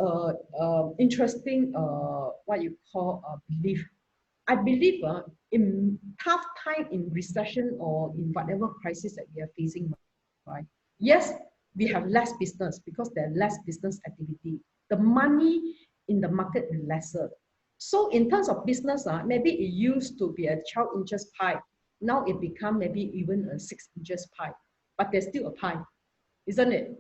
interesting what you call belief. I believe in tough time, in recession or in whatever crisis that we are facing, right? Yes, we have less business because there's less business activity. The money in the market is lesser. So in terms of business, maybe it used to be a 12 inches pie. Now it become maybe even a 6 inches pie, but there's still a pie, isn't it?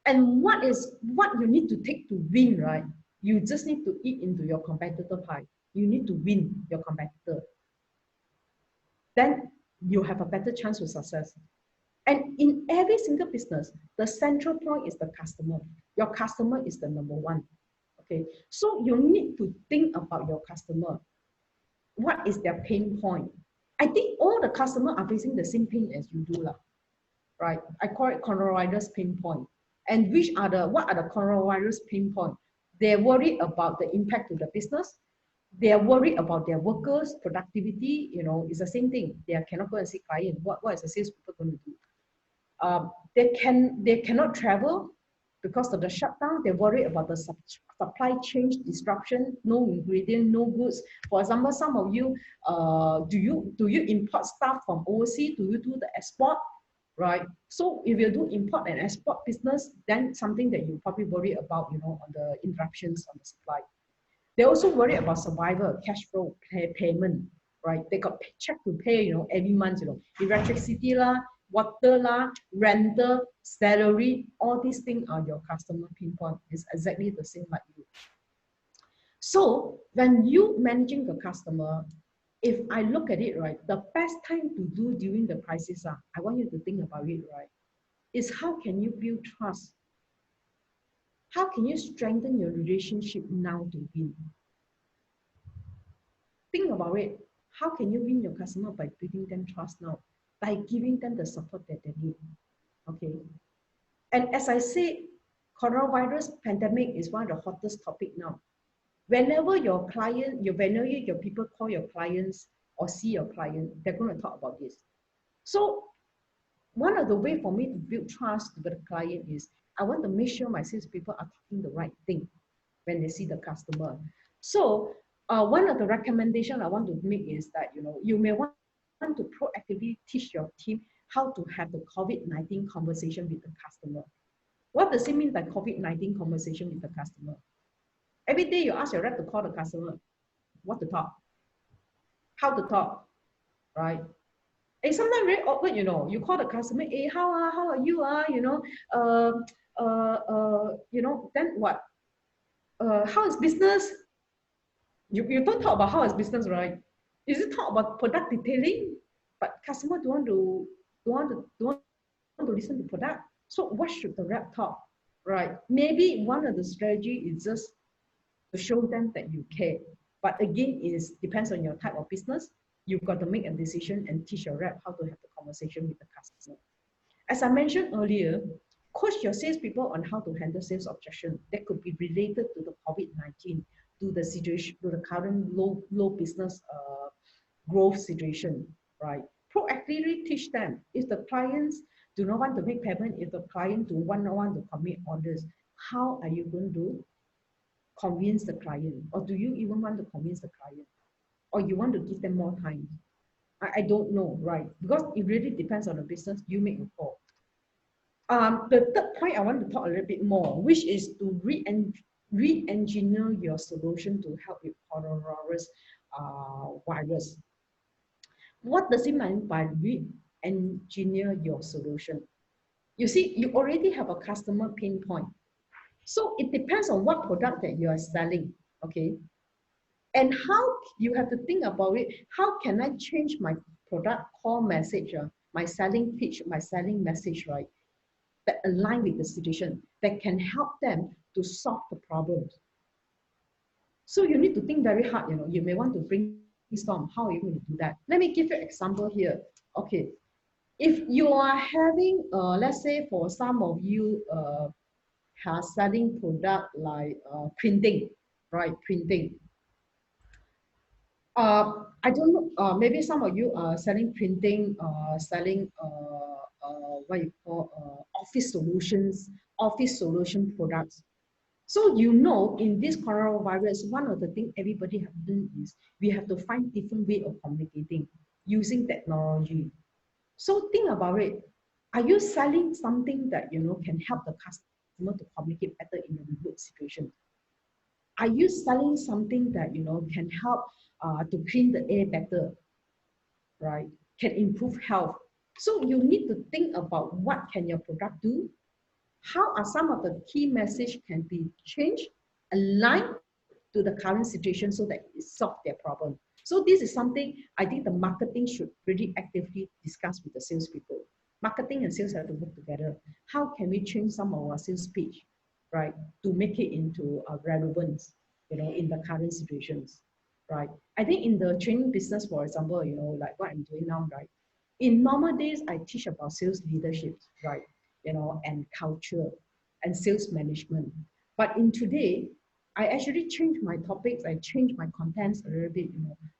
And what you need to take to win, right? You just need to eat into your competitor pie. You need to win your competitor. Then you have a better chance of success. And in every single business, the central point is the customer. Your customer is the number one. Okay, so you need to think about your customer. What is their pain point? I think all the customers are facing the same pain as you do, right? I call it coronavirus pain point. And what are the coronavirus pain point? They're worried about the impact to the business. They are worried about their workers' productivity. You know, it's the same thing. They cannot go and see client. What is the salespeople going to do? They cannot travel because of the shutdown. They're worried about the supply chain disruption. No ingredient, no goods. For example, some of you, do you import stuff from overseas? Do you do the export? Right. So if you do import and export business, then something that you probably worry about, you know, on the interruptions on the supply. They also worry about survival, cash flow, payment, right? They got check to pay, you know, every month, you know, electricity lah, water lah, rental, salary, all these things are your customer pinpoint. It's exactly the same like you. So when you managing the customer, if I look at it, right, the best time to do during the crisis, I want you to think about it, right, is how can you build trust? How can you strengthen your relationship now to win? Think about it. How can you win your customer by building them trust now? By giving them the support that they need. Okay. And as I said, coronavirus pandemic is one of the hottest topic now. Whenever your people call your clients or see your client, they're going to talk about this. So one of the way for me to build trust with the client is I want to make sure my salespeople are talking the right thing when they see the customer. So one of the recommendations I want to make is that, you know, you may want to proactively teach your team how to have the COVID-19 conversation with the customer. What does it mean by COVID-19 conversation with the customer? Every day you ask your rep to call the customer, what to talk, how to talk, right? It's sometimes very awkward, you know. You call the customer, hey, how are you? You know, then what? How is business? You don't talk about how is business, right? You just talk about product detailing, but customer don't want to listen to product. So what should the rep talk, right? Maybe one of the strategy is just to show them that you care. But again, it depends on your type of business. You've got to make a decision and teach your rep how to have the conversation with the customer. As I mentioned earlier, coach your salespeople on how to handle sales objection that could be related to the COVID-19, to the situation, to the current low business growth situation, right? clearly teach them. If the clients do not want to make payment, if the client do not want to commit orders, how are you going to convince the client? Or do you even want to convince the client? Or you want to give them more time? I don't know, right? Because it really depends on the business. You make a call. The third point I want to talk a little bit more, which is to re-engineer your solution to help with coronavirus virus. What does it mean by re-engineer your solution? You see, you already have a customer pain point. So it depends on what product that you are selling, okay? And how you have to think about it, how can I change my product call message, my selling pitch, my selling message, right? That align with the situation, that can help them to solve the problems. So you need to think very hard, you may want to brainstorm, how are you going to do that? Let me give you an example here. Okay, if you are having, let's say for some of you are selling product like printing, right? Printing. I don't know, maybe some of you are selling printing, selling what you call office solution products. So in this coronavirus, one of the things everybody have done is we have to find different way of communicating using technology. So think about it. Are you selling something that can help the customer to communicate better in a remote situation? Are you selling something that can help to clean the air better, right? Can improve health. So you need to think about what can your product do. How are some of the key message can be changed, aligned to the current situation so that it solve their problem. So this is something I think the marketing should really actively discuss with the salespeople. Marketing and sales have to work together. How can we change some of our sales pitch, right, to make it into relevance, in the current situations, right? I think in the training business, for example, like what I'm doing now, right? In normal days, I teach about sales leadership, right? And culture and sales management. But in today, I actually changed my topics, I changed my contents a little bit,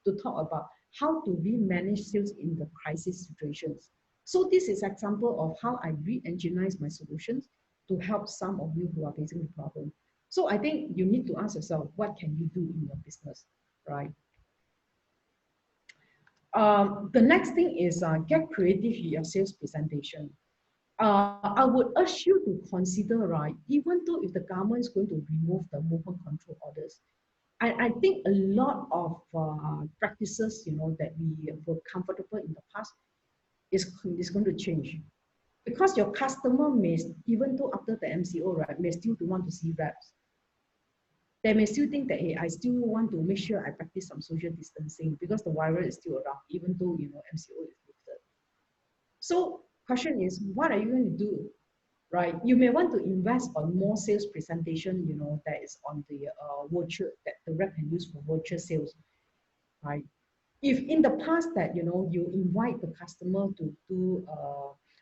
to talk about how do we manage sales in the crisis situations. So this is an example of how I re-engineer my solutions to help some of you who are facing the problem. So I think you need to ask yourself, what can you do in your business, right? The next thing is get creative in your sales presentation. I would urge you to consider, right, even though if the government is going to remove the movement control orders, I think a lot of practices, that we were comfortable in the past is going to change. Because your customer may, even though after the MCO, right, may still want to see reps. They may still think that, hey, I still want to make sure I practice some social distancing because the virus is still around, even though, MCO is lifted. So question is, what are you going to do, right? You may want to invest on more sales presentation, that is on the virtual, that the rep can use for virtual sales, right? If in the past that, you invite the customer to do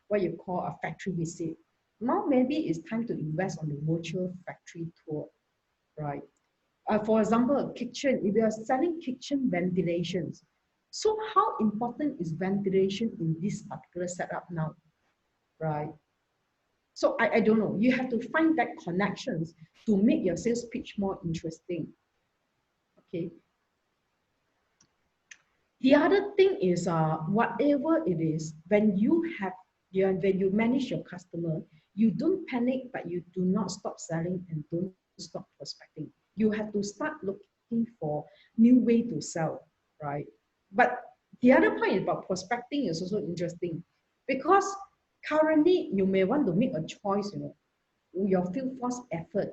what you call a factory visit, now maybe it's time to invest on the virtual factory tour, right? For example, a kitchen, if you are selling kitchen ventilations, so how important is ventilation in this particular setup now, right? So I don't know. You have to find that connections to make your sales pitch more interesting. Okay. The other thing is whatever it is, when you manage your customer, you don't panic, but you do not stop selling and don't stop prospecting. You have to start looking for new way to sell, right? But the other point about prospecting is also interesting because currently you may want to make a choice, your field force effort,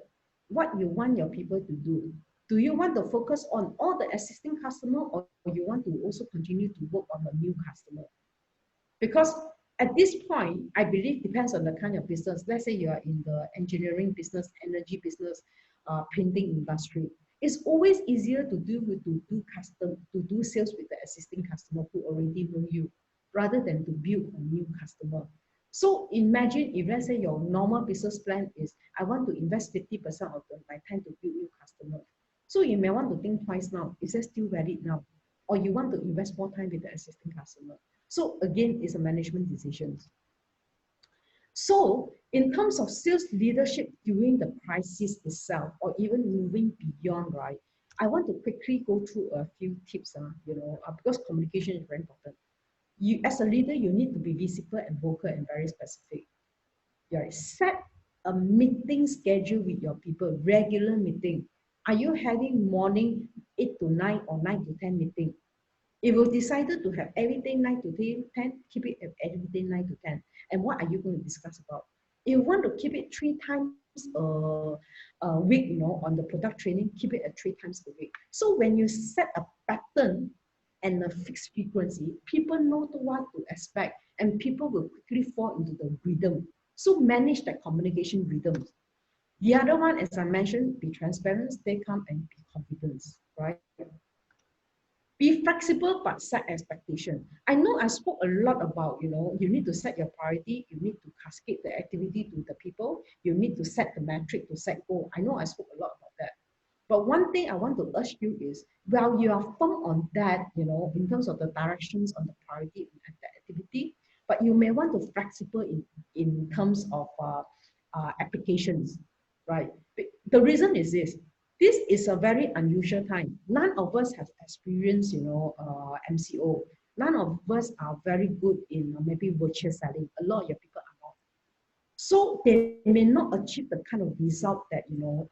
what you want your people to do. Do you want to focus on all the existing customer or you want to also continue to work on a new customer? Because at this point, I believe depends on the kind of business. Let's say you are in the engineering business, energy business, printing industry. It's always easier to do sales with the existing customer who already know you, rather than to build a new customer. So imagine if let's say your normal business plan is, I want to invest 50% of my time to build new customers. So you may want to think twice now, is that still valid now? Or you want to invest more time with the existing customer? So again, it's a management decision. So in terms of sales leadership during the crisis itself, or even moving beyond, right? I want to quickly go through a few tips, because communication is very important. You, as a leader, you need to be visible and vocal and very specific. Yeah, set a meeting schedule with your people, regular meeting. Are you having morning 8 to 9 or 9 to 10 meeting? If you decided to have everything 9 to 10, keep it at everything 9 to 10. And what are you going to discuss about? If you want to keep it 3 times a week, on the product training, keep it at 3 times a week. So when you set a pattern and a fixed frequency, people know what to expect, and people will quickly fall into the rhythm. So manage that communication rhythm. The other one, as I mentioned, be transparent, stay calm, and be confident, right? Be flexible, but set expectation. I know I spoke a lot about, you need to set your priority, you need to cascade the activity to the people, you need to set the metric to set goal. I know I spoke a lot about that. But one thing I want to urge you is, while you are firm on that, in terms of the directions on the priority and the activity, but you may want to flexible in terms of applications, right? The reason is this is a very unusual time. None of us have experienced, MCO. None of us are very good in maybe virtual selling. A lot of your people are not. So they may not achieve the kind of result that, you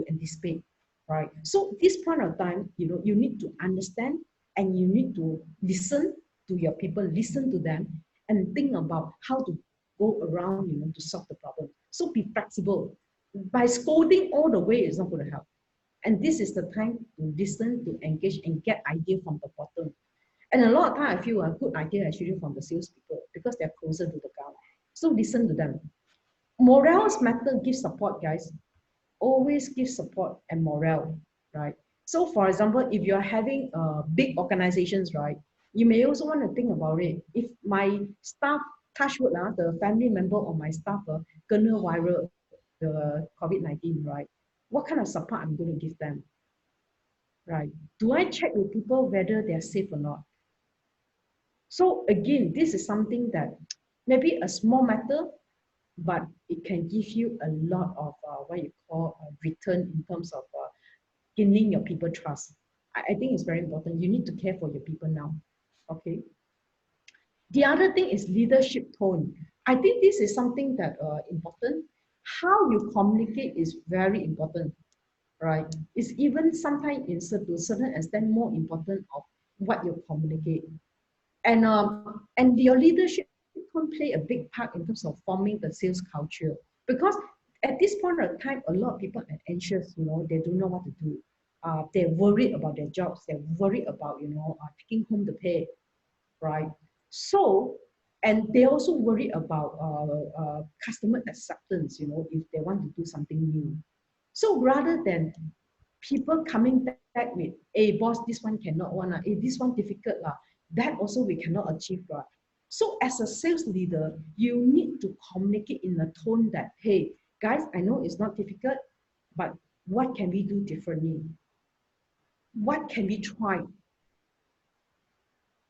anticipate, right? So this point of time, you need to understand, and you need to listen to your people, listen to them, and think about how to go around, to solve the problem. So be flexible. By scolding all the way is not going to help. And this is the time to listen, to engage, and get idea from the bottom. And a lot of time I feel a good idea actually from the salespeople, because they're closer to the ground. So listen to them. Morale's matter, give support, guys. Always give support and morale, right? So for example, if you're having big organizations, right, you may also want to think about it. If my staff, touch wood, the family member of my staff kena viral, the COVID-19, right? What kind of support I'm going to give them, right? Do I check with people whether they're safe or not? So again, this is something that maybe a small matter, but it can give you a lot of what you call a return in terms of gaining your people trust. I think it's very important. You need to care for your people now, okay? The other thing is leadership tone. I think this is something that important. How you communicate is very important, right? It's even sometimes to a certain extent more important of what you communicate. And your leadership can play a big part in terms of forming the sales culture, because at this point of time, a lot of people are anxious. They don't know what to do. They're worried about their jobs. They're worried about taking home the pay, right? So, and they also worry about customer acceptance. If they want to do something new. So rather than people coming back with, hey boss, this one cannot one, hey, this one difficult lah, that also we cannot achieve, right? So as a sales leader, you need to communicate in a tone that, hey guys, I know it's not difficult, but what can we do differently? What can we try?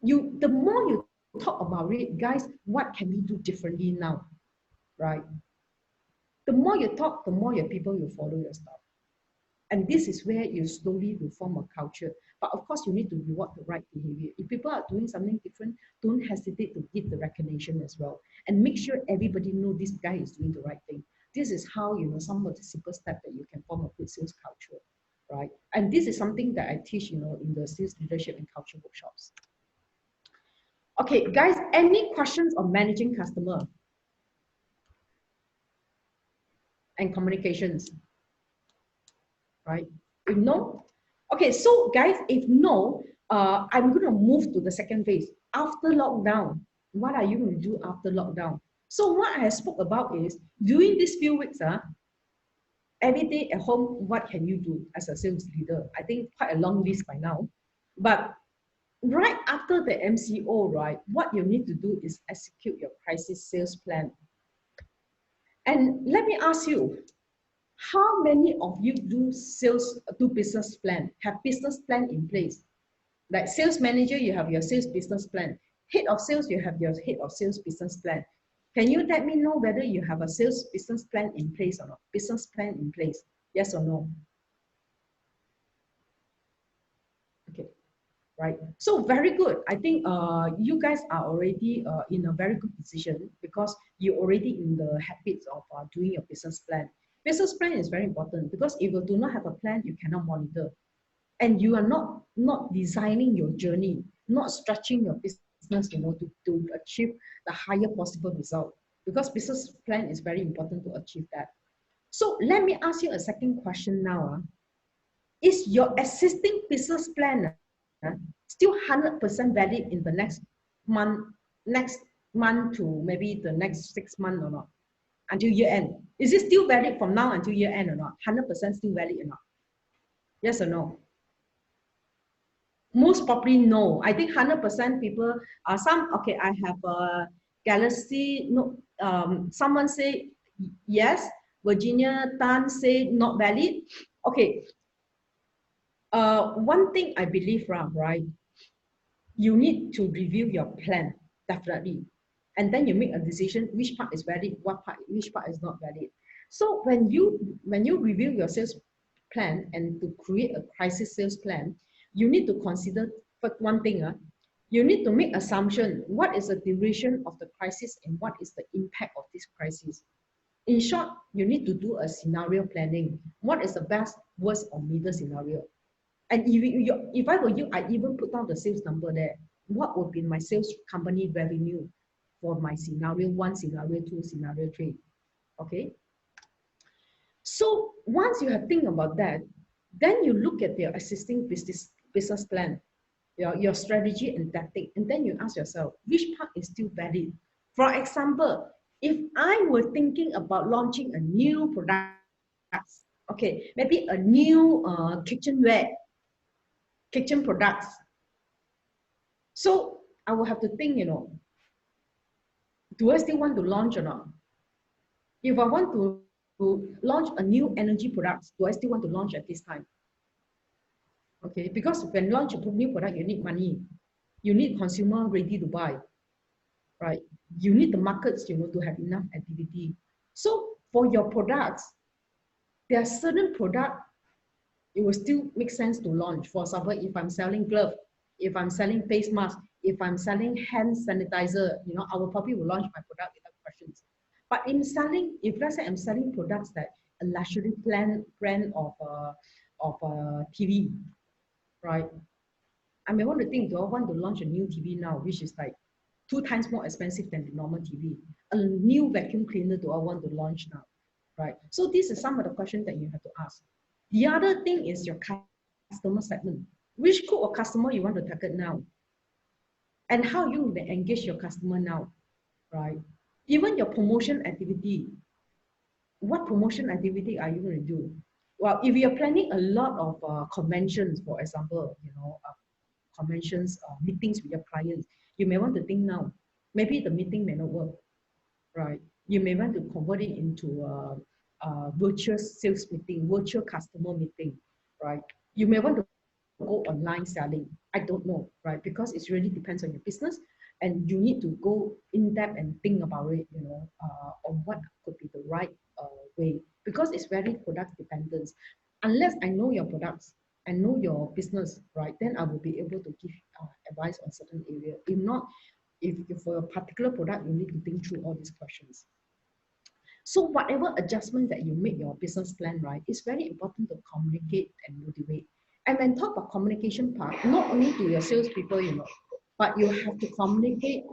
The more you talk about it, guys, what can we do differently now, right? The more you talk, the more your people will follow your stuff. And this is where you slowly will form a culture. But of course, you need to reward the right behavior. If people are doing something different, don't hesitate to give the recognition as well. And make sure everybody know this guy is doing the right thing. This is how, some of the simple steps that you can form a good sales culture, right? And this is something that I teach, in the sales leadership and culture workshops. Okay, guys, any questions on managing customer and communications? Right? If no, okay, so guys, if no, I'm going to move to the second phase. After lockdown, what are you going to do after lockdown? So what I spoke about is, during these few weeks, every day at home, what can you do as a sales leader? I think quite a long list by now. But right after the MCO, right, what you need to do is execute your crisis sales plan. And let me ask you, how many of you do business plan, have business plan in place? Like sales manager, you have your sales business plan. Head of sales, you have your head of sales business plan. Can you let me know whether you have a sales business plan in place or not? Business plan in place, yes or no? Okay, right. So very good. I think you guys are already in a very good position because you're already in the habits of doing your business plan. Business plan is very important because if you do not have a plan, you cannot monitor. And you are not designing your journey, not stretching your business, to achieve the higher possible result. Because business plan is very important to achieve that. So let me ask you a second question now. Is your existing business plan still 100% valid in the next month to maybe the next 6 months or not? Until year end. Is it still valid from now until year end or not? 100% still valid or not? Yes or no? Most probably no. I think 100% people are okay, I have a Galaxy, no, someone say yes, Virginia Tan say not valid. Okay, one thing I believe, right, you need to review your plan, definitely. And then you make a decision which part is valid, which part is not valid. So when you review your sales plan and to create a crisis sales plan, you need to consider one thing. You need to make assumption, what is the duration of the crisis and what is the impact of this crisis. In short, you need to do a scenario planning. What is the best, worst, or middle scenario? And if I were you, I even put down the sales number there. What would be my sales company revenue for my scenario 1, scenario 2, scenario 3? Okay. So once you have think about that, then you look at your existing business plan, your strategy and tactic, and then you ask yourself, which part is still valid? For example, if I were thinking about launching a new product, okay, maybe a new kitchen products. So I will have to think, do I still want to launch or not? If I want to launch a new energy products, do I still want to launch at this time? Okay, because when launch a new product, you need money. You need consumer ready to buy, right? You need the markets, to have enough activity. So for your products, there are certain products, it will still make sense to launch. For example, if I'm selling glove, if I'm selling face mask, if I'm selling hand sanitizer, I will probably launch my product without questions. But if let's say I'm selling products that a luxury brand of TV, right? I may want to think, do I want to launch a new TV now, which is like 2 times more expensive than the normal TV? A new vacuum cleaner, do I want to launch now, right? So these are some of the questions that you have to ask. The other thing is your customer segment. Which group of customer you want to target now? And how you will engage your customer now, right? Even your promotion activity. What promotion activity are you going to do? Well, if you're planning a lot of conventions, for example, conventions, meetings with your clients, you may want to think now. Maybe the meeting may not work, right? You may want to convert it into a virtual sales meeting, virtual customer meeting, right? You may want to go online selling. I don't know, right? Because it really depends on your business, and you need to go in depth and think about it, on what could be the right way, because it's very product dependent. Unless I know your products, I know your business, right? Then I will be able to give advice on certain area. If not, if for a particular product, you need to think through all these questions. So whatever adjustment that you make your business plan, right, it's very important to communicate and motivate. And when talk about communication part, not only to your salespeople, but you have to communicate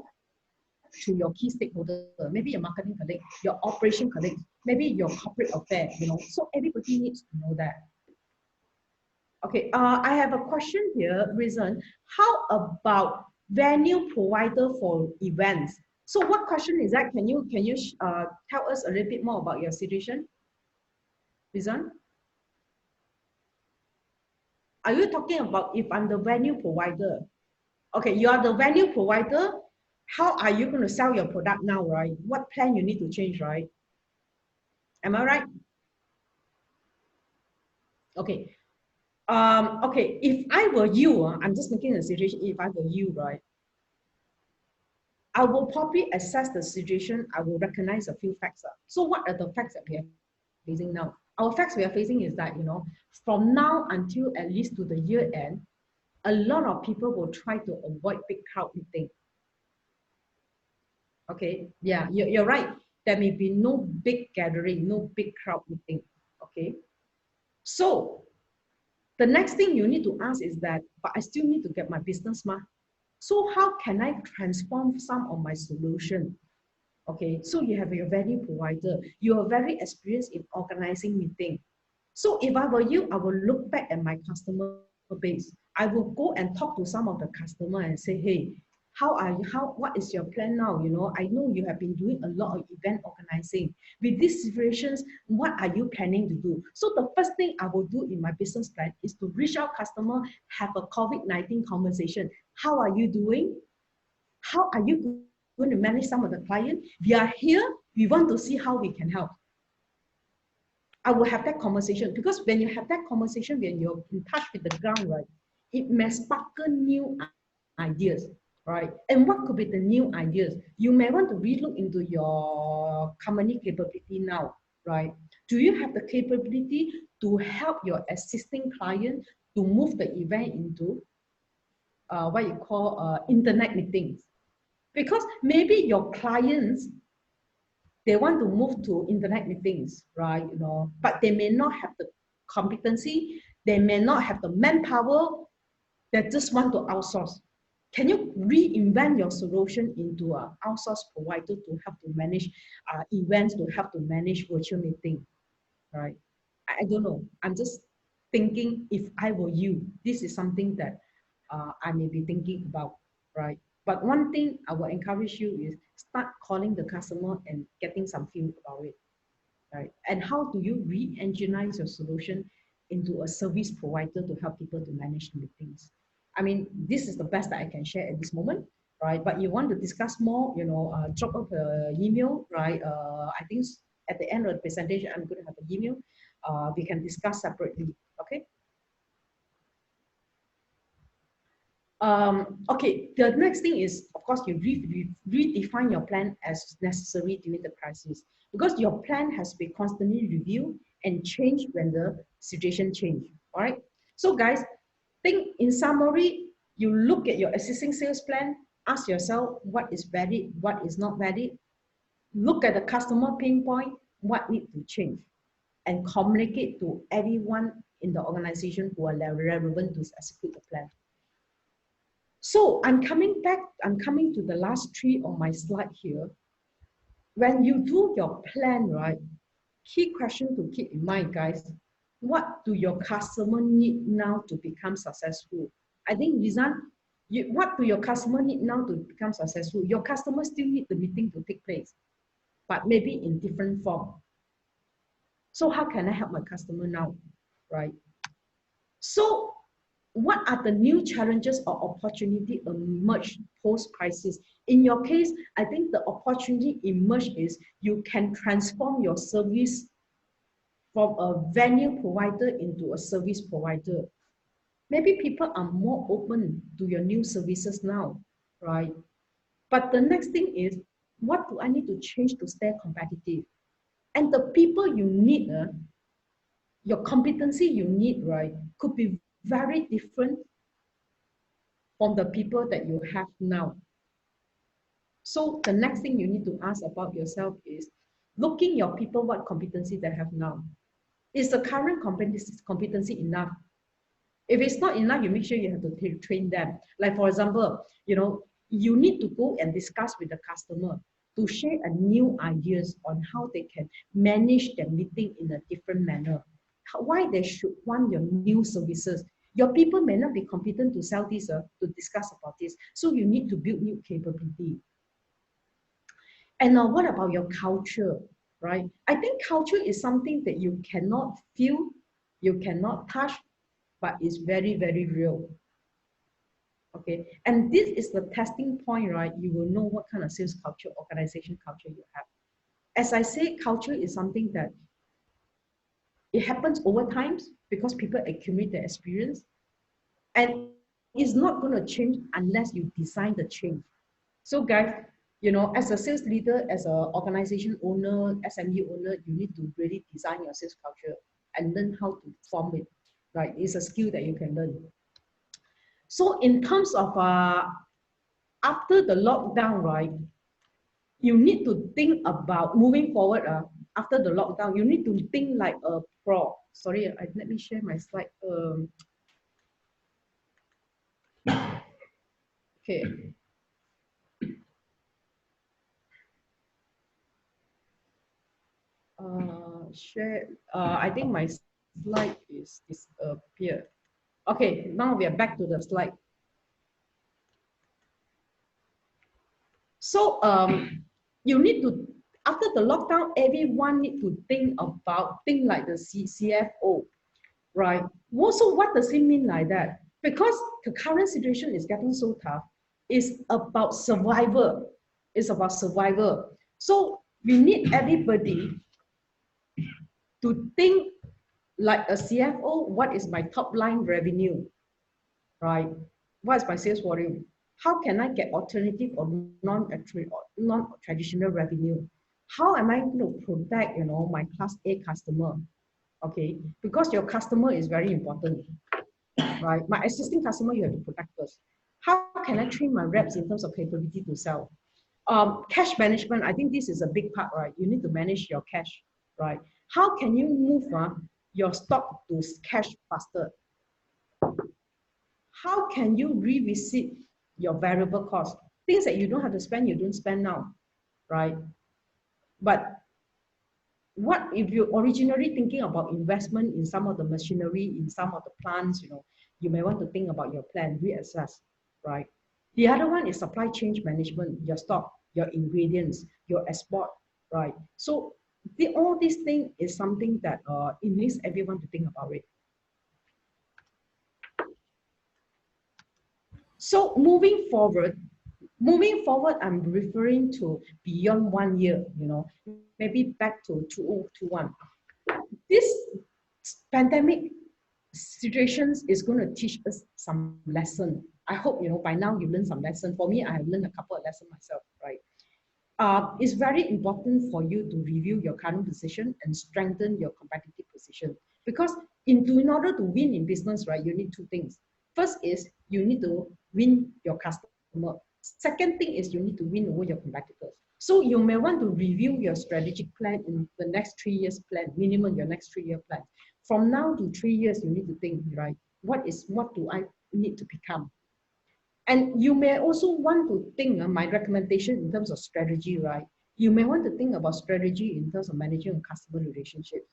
to your key stakeholder, maybe your marketing colleague, your operation colleague, maybe your corporate affair, so everybody needs to know that. Okay, I have a question here, Reason. How about venue provider for events? So what question is that? Can you tell us a little bit more about your situation, Reason? Are you talking about if I'm the venue provider? Okay, you are the venue provider. How are you going to sell your product now, right? What plan you need to change, right? Am I right? Okay. Okay, if I were you, I'm just making a situation, if I were you, right? I will probably assess the situation. I will recognize a few facts. So what are the facts that we are facing now? Our facts we are facing is that, from now until at least to the year end, a lot of people will try to avoid big crowd meeting. Okay, yeah, you're right. There may be no big gathering, no big crowd meeting. Okay, so the next thing you need to ask is that, but I still need to get my business, ma. So how can I transform some of my solution? Okay, so you have your value provider. You are very experienced in organizing meeting. So if I were you, I will look back at my customer base. I will go and talk to some of the customer and say, hey, what is your plan now? I know you have been doing a lot of event organizing. With these situations, what are you planning to do? So the first thing I will do in my business plan is to reach out customer, have a COVID-19 conversation. How are you doing? How are you going to manage some of the client? We are here. We want to see how we can help. I will have that conversation, because when you have that conversation, when you're in touch with the ground, right, it may spark new ideas, right? And what could be the new ideas? You may want to relook into your company capability now, right? Do you have the capability to help your existing client to move the event into what you call internet meetings? Because maybe your clients, they want to move to internet meetings, right? But they may not have the competency, they may not have the manpower, they just want to outsource. Can you reinvent your solution into an outsource provider to help to manage events, to help to manage virtual meeting, right? I don't know. I'm just thinking, if I were you, this is something that I may be thinking about, right? But one thing I will encourage you is start calling the customer and getting some feel about it, right? And how do you re-engineer your solution into a service provider to help people to manage meetings? I mean, this is the best that I can share at this moment, right? But you want to discuss more, drop off an email, right? I think at the end of the presentation, I'm going to have an email. We can discuss separately, okay? Okay, the next thing is, of course, you redefine your plan as necessary during the crisis, because your plan has to be constantly reviewed and changed when the situation change. All right. So, guys, think in summary, you look at your existing sales plan, ask yourself what is valid, what is not valid. Look at the customer pain point, what needs to change, and communicate to everyone in the organization who are relevant to execute the plan. So I'm coming to the last three on my slide here. When you do your plan, right, key question to keep in mind, guys, what do your customer need now to become successful? I think, Rizan, what do your customer need now to become successful? Your customer still need the meeting to take place, but maybe in different form. So how can I help my customer now, right? So what are the new challenges or opportunity emerge post-crisis? In your case, I think the opportunity emerge is you can transform your service from a venue provider into a service provider. Maybe people are more open to your new services now, right? But the next thing is, what do I need to change to stay competitive? And the people you need, your competency you need, right, could be very different from the people that you have now. So the next thing you need to ask about yourself is, looking your people, what competency they have now. Is the current competency enough? If it's not enough, you make sure you have to train them. Like, for example, you need to go and discuss with the customer to share a new ideas on how they can manage their meeting in a different manner. Why they should want your new services. Your people may not be competent to sell this, to discuss about this. So you need to build new capability. And what about your culture, right? I think culture is something that you cannot feel, you cannot touch, but it's very, very real. Okay, and this is the testing point, right? You will know what kind of sales culture, organization culture you have. As I say, culture is something that it happens over time because people accumulate their experience, and it's not going to change unless you design the change. So guys, You know, as a sales leader, as an organization owner, SME owner, you need to really design your sales culture and learn how to form it, right? It's a skill that you can learn. So in terms of after the lockdown, right, you need to think about moving forward. After the lockdown, you need to think like a pro. Sorry, let me share my slide. Okay. Share. I think my slide is disappeared. Okay, now we are back to the slide. So you need to, after the lockdown, everyone need to think like the CFO, right? Also, what does it mean like that? Because the current situation is getting so tough, it's about survival. It's about survival. So we need everybody to think like a CFO, what is my top line revenue, right? What is my sales volume? How can I get alternative or non-traditional revenue? How am I going to protect, you know, my class A customer? Okay, because your customer is very important, right? My existing customer, you have to protect first. How can I train my reps in terms of capability to sell? Cash management, I think this is a big part, right? You need to manage your cash, right? How can you move your stock to cash faster? How can you revisit your variable cost? Things that you don't have to spend, you don't spend now, right? But what if you're originally thinking about investment in some of the machinery, in some of the plants, you know, you may want to think about your plan, reassess, right? The other one is supply chain management, your stock, your ingredients, your export, right? So all these things is something that it needs everyone to think about it. So moving forward, I'm referring to beyond 1 year, you know, maybe back to 2021. This pandemic situations is going to teach us some lesson. I hope, you know, by now you learned some lesson. For me, I have learned a couple of lessons myself, right? It's very important for you to review your current position and strengthen your competitive position. Because in order to win in business, right, you need two things. First is you need to win your customer. Second thing is you need to win over your competitors. So you may want to review your strategic plan in the next 3 years plan, minimum your next 3-year plan. From now to 3 years, you need to think, right? What do I need to become? And you may also want to think, my recommendation in terms of strategy, right? You may want to think about strategy in terms of managing customer relationships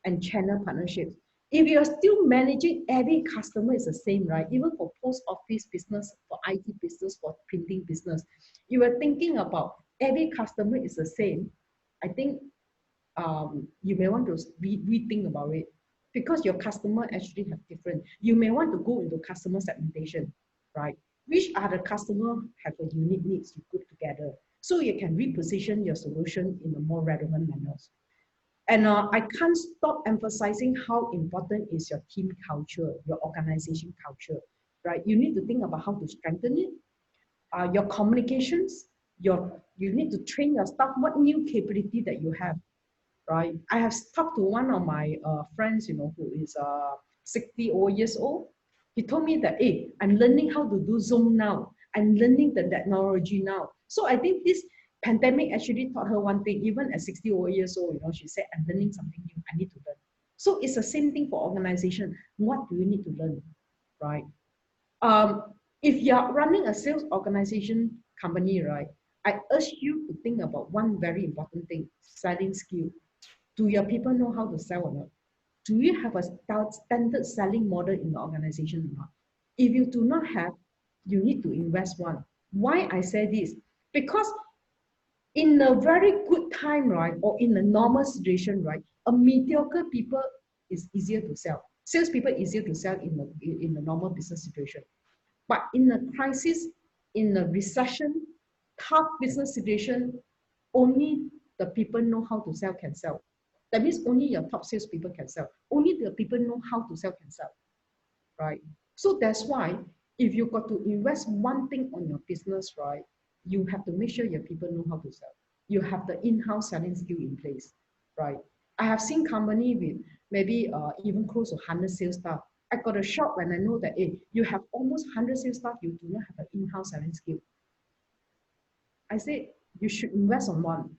and channel partnerships. If you're still managing every customer is the same, right? Even for post office business, for IT business, for printing business, you are thinking about every customer is the same. I think you may want to rethink about it because your customer actually have different. You may want to go into customer segmentation, right? Which are the customer have a unique needs to group together so you can reposition your solution in a more relevant manner. And I can't stop emphasizing how important is your team culture, your organization culture, right? You need to think about how to strengthen it. Your communications, you need to train your staff what new capability that you have, right? I have talked to one of my friends, you know, who is 60 years old. He told me that, hey, I'm learning how to do Zoom now. I'm learning the technology now. So I think this pandemic actually taught her one thing. Even at 60 years old, you know, she said, I'm learning something new. I need to learn. So it's the same thing for organization. What do you need to learn, right? If you're running a sales organization company, right, I urge you to think about one very important thing, selling skill. Do your people know how to sell or not? Do you have a standard selling model in the organization or not? If you do not have, you need to invest one. Why I say this? Because in a very good time, right, or in a normal situation, right, a mediocre people is easier to sell. Salespeople easier to sell in a normal business situation. But in a crisis, in a recession, tough business situation, only the people know how to sell can sell. That means only your top sales people can sell. Only the people know how to sell can sell, right? So that's why if you got to invest one thing on your business, right, you have to make sure your people know how to sell. You have the in-house selling skill in place, right? I have seen company with maybe even close to 100 sales staff. I got a shock when I know that, hey, you have almost 100 sales staff, you do not have an in-house selling skill. I said, you should invest on one,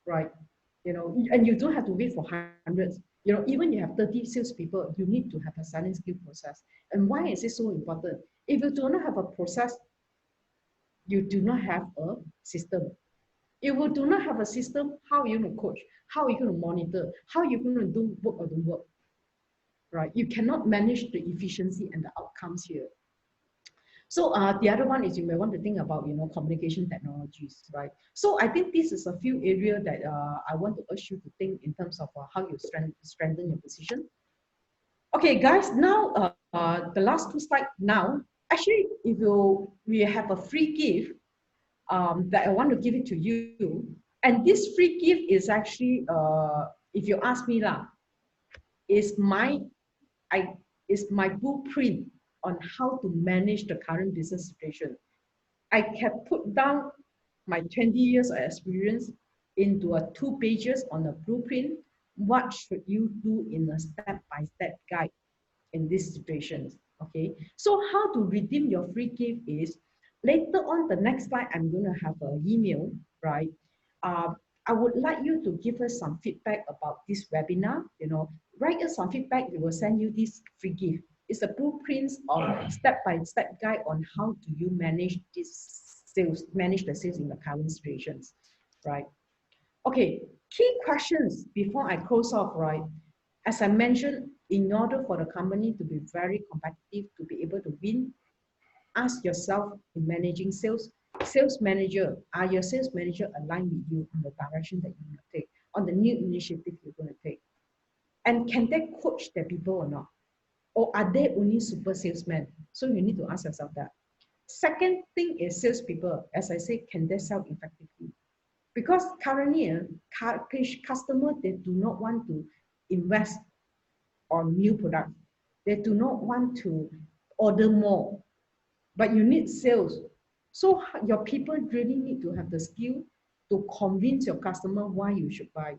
right? You know, and you don't have to wait for hundreds. You know, even you have 30 salespeople, you need to have a selling skill process. And why is it so important? If you do not have a process, you do not have a system. If you do not have a system, how are you going to coach? How are you going to monitor? How are you going to do work or don't work? Right? You cannot manage the efficiency and the outcomes here. So the other one is you may want to think about, you know, communication technologies, right? So I think this is a few areas that I want to urge you to think in terms of how you strengthen your position. Okay, guys, now the last two slides now. Actually, if we have a free gift that I want to give it to you, and this free gift is actually, if you ask me lah, is my is my blueprint on how to manage the current business situation. I can put down my 20 years of experience into a 2 pages on a blueprint. What should you do in a step-by-step guide in these situations? Okay, so how to redeem your free gift is later on the next slide. I'm going to have an email, right? I would like you to give us some feedback about this webinar. You know, write us some feedback. We will send you this free gift. It's a blueprint of step-by-step guide on how do you manage this sales, manage the sales in the current situations, right? Okay, key questions before I close off, right? As I mentioned, in order for the company to be very competitive, to be able to win, ask yourself in managing sales, sales manager, are your sales manager aligned with you on the direction that you're going to take, on the new initiative you're going to take? And can they coach their people or not? Or are they only super salesmen? So you need to ask yourself that. Second thing is salespeople, as I say, can they sell effectively? Because currently, customers, they do not want to invest on new products. They do not want to order more, but you need sales. So your people really need to have the skill to convince your customer why you should buy,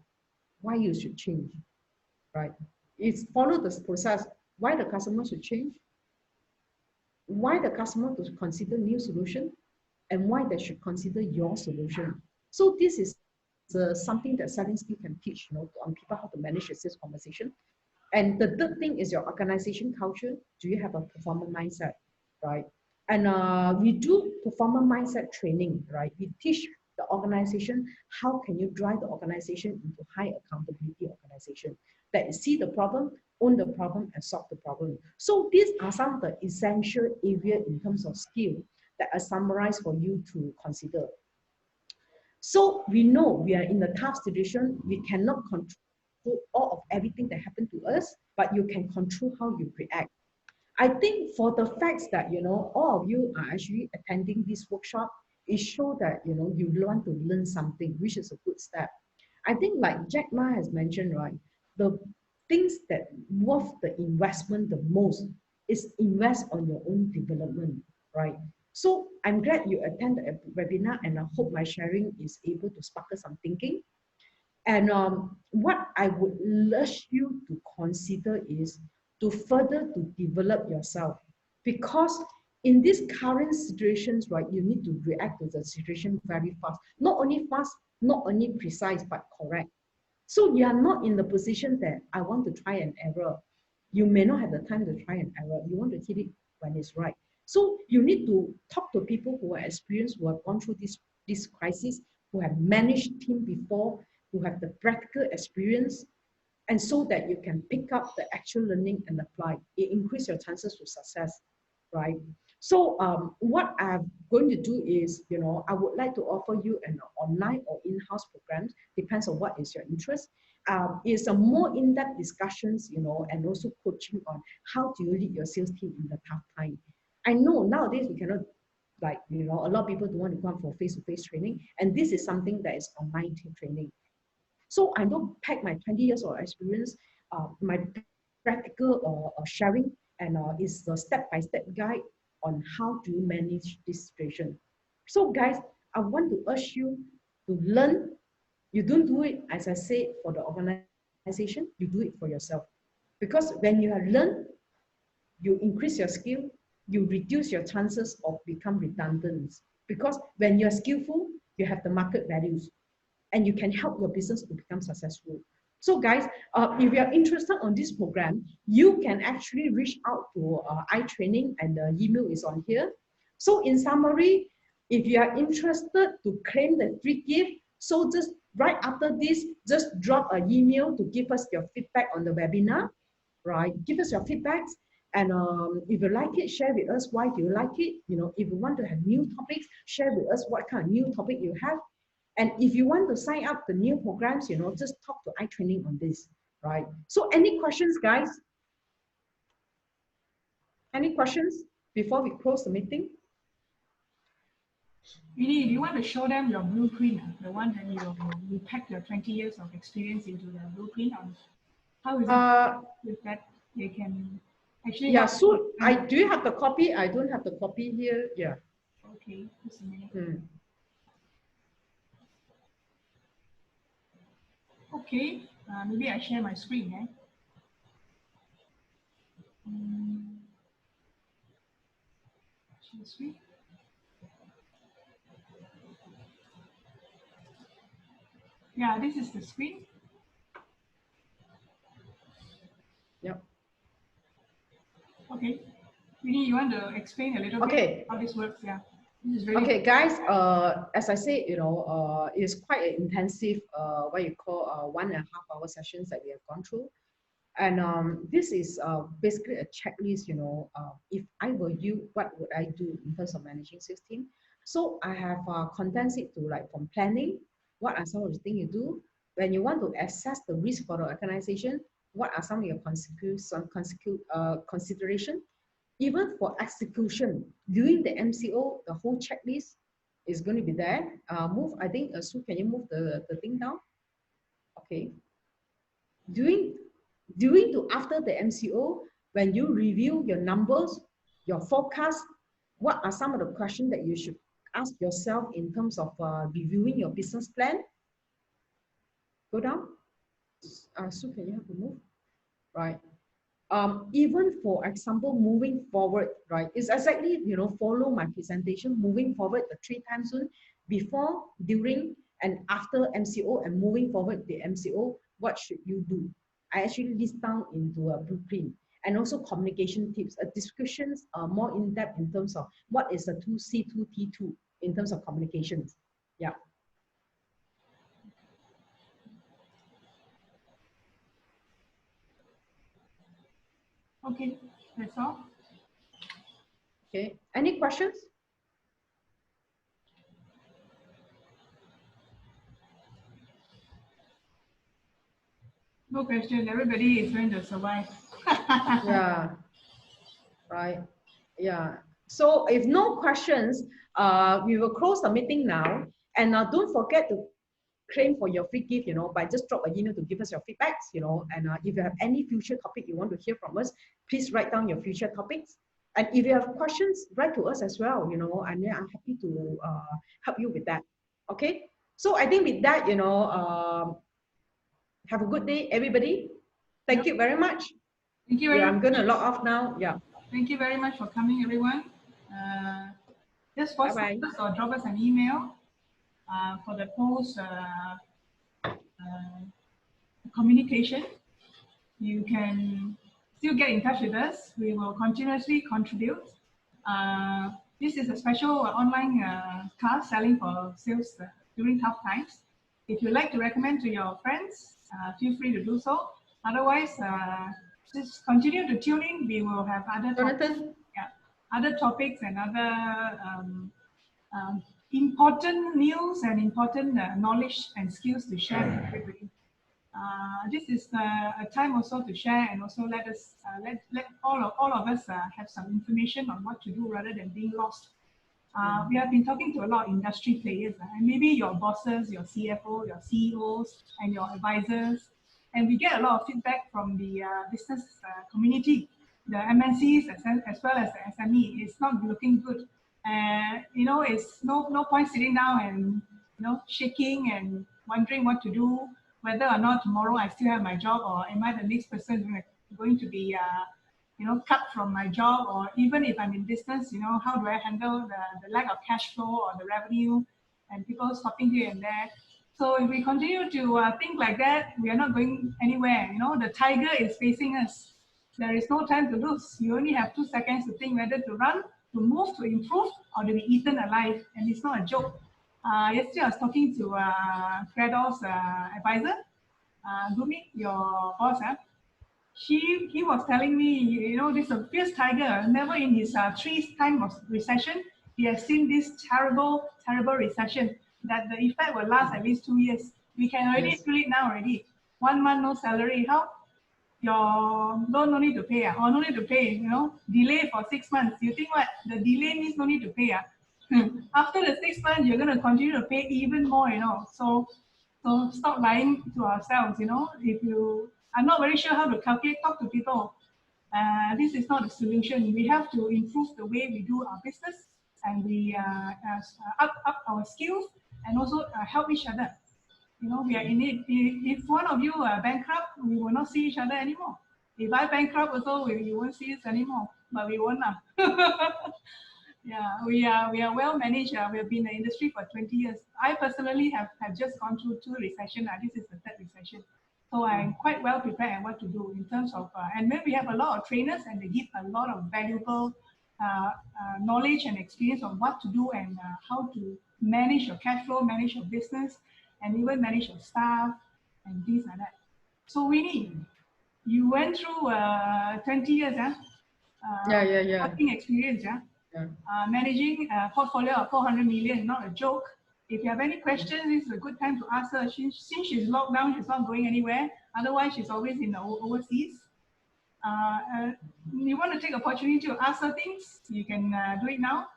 why you should change, right? It's follow this process, why the customer should change, why the customer to consider new solution, and why they should consider your solution. So this is something that selling skill can teach, you know, on people how to manage a sales conversation. And the third thing is your organization culture. Do you have a performer mindset, right? And we do performer mindset training, right? We teach the organization how can you drive the organization into high accountability organization that see the problem, own the problem, and solve the problem. So these are some of the essential areas in terms of skill that are summarized for you to consider. So we know we are in a tough situation. We cannot control all of everything that happened to us, but you can control how you react. I think for the facts that, you know, all of you are actually attending this workshop, it shows that, you know, you want to learn something, which is a good step. I think like Jack Ma has mentioned, right, the things that worth the investment the most is invest on your own development, right? So I'm glad you attend the webinar, and I hope my sharing is able to spark some thinking. And what I would urge you to consider is to further to develop yourself, because in these current situations, right, you need to react to the situation very fast, not only precise, but correct. So you are not in the position that I want to try and error. You may not have the time to try and error. You want to hit it when it's right. So you need to talk to people who are experienced, who have gone through this crisis, who have managed team before, who have the practical experience, and so that you can pick up the actual learning and apply. It increases your chances to success, right? So what I'm going to do is, you know, I would like to offer you an online or in-house program, depends on what is your interest. It's a more in-depth discussions, you know, and also coaching on how do you lead your sales team in the tough time. I know nowadays we cannot, like, you know, a lot of people don't want to come for face-to-face training, and this is something that is online training. So I don't pack my 20 years of experience, my practical sharing, and is the step-by-step guide on how to manage this situation. So guys, I want to urge you to learn. You don't do it, as I said, for the organization, you do it for yourself. Because when you have learned, you increase your skill, you reduce your chances of become redundant. Because when you're skillful, you have the market values and you can help your business to become successful. So guys, if you are interested on this program, you can actually reach out to iTraining, and the email is on here. So in summary, if you are interested to claim the free gift, so just right after this, just drop an email to give us your feedback on the webinar, right? Give us your feedbacks. And if you like it, share with us why do you like it. You know, if you want to have new topics, share with us what kind of new topic you have. And if you want to sign up the new programs, you know, just talk to iTraining on this, right? So any questions, guys? Any questions before we close the meeting? Winnie, do you want to show them your blueprint, the one that you packed your 20 years of experience into the blueprint? How is it with that they can actually? Yeah, so do you have the copy? I don't have the copy here. Yeah. Okay, just a minute. Okay, maybe I share my screen. Share screen. Yeah, this is the screen. Yep. Okay. Winnie, you want to explain a little bit how this works? Yeah. This is very okay, guys, as I said, you know, it's quite an intensive, what you call 1.5 hour sessions that we have gone through. And this is basically a checklist, you know, if I were you, what would I do in terms of managing sales team? So I have condensed it to like from planning, what are some of the things you do? When you want to assess the risk for the organization, what are some of your consideration? Even for execution, during the MCO, the whole checklist is going to be there. I think, Sue, can you move the thing down? Okay. During to after the MCO, when you review your numbers, your forecast, what are some of the questions that you should ask yourself in terms of reviewing your business plan? Go down. Sue, can you have to move? Right. Even for example, moving forward, right? It's exactly, you know, follow my presentation, moving forward the 3 time zone, before, during, and after MCO, and moving forward the MCO, what should you do? I actually list down into a blueprint, and also communication tips, discussions more in depth in terms of what is the 2C, 2T2 in terms of communications. Yeah. Okay, that's all. Okay, any questions? No question. Everybody is going to survive. Yeah. Right. Yeah. So if no questions, we will close the meeting now. And don't forget to claim for your free gift, you know, by just drop an email to give us your feedbacks, you know. And if you have any future topic you want to hear from us, please write down your future topics. And if you have questions, write to us as well, you know, and then I'm happy to help you with that. Okay. So I think with that, you know, have a good day, everybody. Thank you very much. Thank you very much. I'm going to log off now. Yeah. Thank you very much for coming, everyone. Just post us or drop us an email for the post communication. You can still get in touch with us. We will continuously contribute. This is a special online class selling for sales during tough times. If you'd like to recommend to your friends, feel free to do so. Otherwise, just continue to tune in. We will have other topics, other topics and other important news and important knowledge and skills to share with everybody. This is a time also to share and also let us let all of us have some information on what to do rather than being lost. We have been talking to a lot of industry players, and maybe your bosses, your CFO, your CEOs, and your advisors. And we get a lot of feedback from the business community, the MNCs as well as the SME. It's not looking good. And it's no point sitting down and shaking and wondering what to do, whether or not tomorrow I still have my job, or am I the next person going to be cut from my job, or even if I'm in business, how do I handle the lack of cash flow or the revenue and people stopping here and there. So if we continue to think like that, we are not going anywhere. The tiger is facing us. There is no time to lose. You only have 2 seconds to think whether to run, to move, to improve, or to be eaten alive. And it's not a joke. Yesterday I was talking to Credo's advisor, Gumi, your boss. He was telling me, this is a fierce tiger. Never in his 3 times of recession, he has seen this terrible, terrible recession that the effect will last at least 2 years. We can already feel it now already. 1 month no salary. How? Your loan no need to pay, or no need to pay, delay for 6 months. You think what? The delay means no need to pay. After the 6 months, you're going to continue to pay even more, So stop lying to ourselves, If you are not very sure how to calculate, talk to people. This is not a solution. We have to improve the way we do our business, and we up our skills, and also help each other. We are in it. If one of you are bankrupt, we will not see each other anymore. If I bankrupt also, you won't see us anymore. But we won't now. Yeah, we are well managed. We have been in the industry for 20 years. I personally have just gone through 2 recessions. This is the 3rd recession. So I'm quite well prepared at what to do in terms of, and then we have a lot of trainers, and they give a lot of valuable knowledge and experience on what to do, and how to manage your cash flow, manage your business, and even manage your staff and things like that. So Winnie, you went through 20 years, working experience, managing a portfolio of 400 million, not a joke. If you have any questions, this is a good time to ask her. Since she's locked down, she's not going anywhere. Otherwise, she's always in the overseas. You want to take opportunity to ask her things, you can do it now.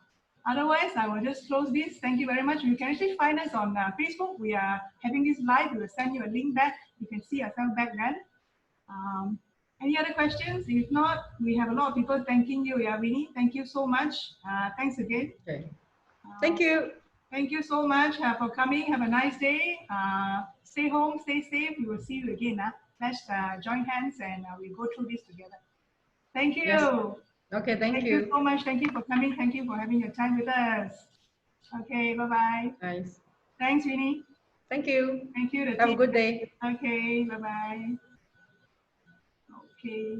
Otherwise, I will just close this. Thank you very much. You can actually find us on Facebook. We are having this live. We will send you a link back. You can see ourselves back then. Any other questions? If not, we have a lot of people thanking you. Yeah, Winnie, thank you so much. Thanks again. Okay. Thank you. Thank you so much for coming. Have a nice day. Stay home, stay safe. We will see you again. Let's join hands, and we'll go through this together. Thank you. Yes. Okay, thank you. Thank you so much. Thank you for coming. Thank you for having your time with us. Okay, bye-bye. Nice. Thanks, Winnie. Thank you. Thank you. Have a good day. Okay, bye-bye. Okay.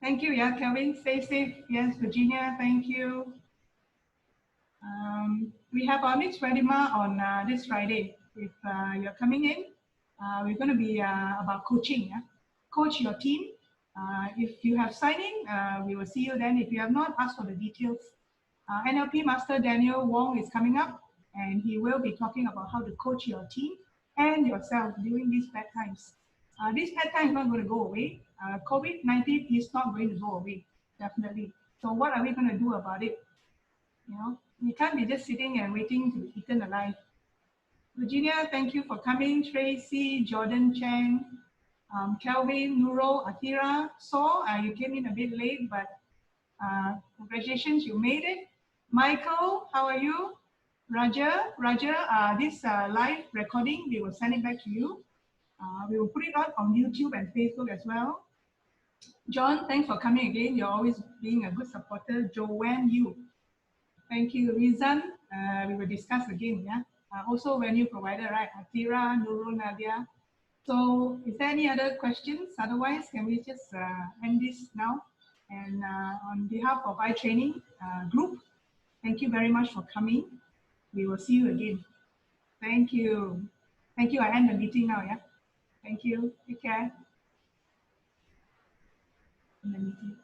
Thank you, yeah, Kelvin. Stay safe. Yes, Virginia, thank you. We have our next webinar on this Friday. If you're coming in, we're going to be about coaching. Yeah? Coach your team. If you have signed in, we will see you then. If you have not, ask for the details. NLP Master Daniel Wong is coming up, and he will be talking about how to coach your team and yourself during these bad times. This bad time is not going to go away. COVID-19 is not going to go away, definitely. So what are we going to do about it? We can't be just sitting and waiting to be eaten alive. Virginia, thank you for coming. Tracy, Jordan Chang, Kelvin, Nuro, Akira. So you came in a bit late, but congratulations, you made it. Michael, how are you? Roger, this live recording, we will send it back to you. We will put it out on YouTube and Facebook as well. John, thanks for coming again. You're always being a good supporter. Joanne, you. Thank you. Rizan, we will discuss again. Yeah. Also venue provider, right? Atira, Nurul, Nadia. So is there any other questions? Otherwise, can we just end this now? And on behalf of iTraining group, thank you very much for coming. We will see you again. Thank you. Thank you. I end the meeting now. Yeah. Thank you. Take care. In the meeting.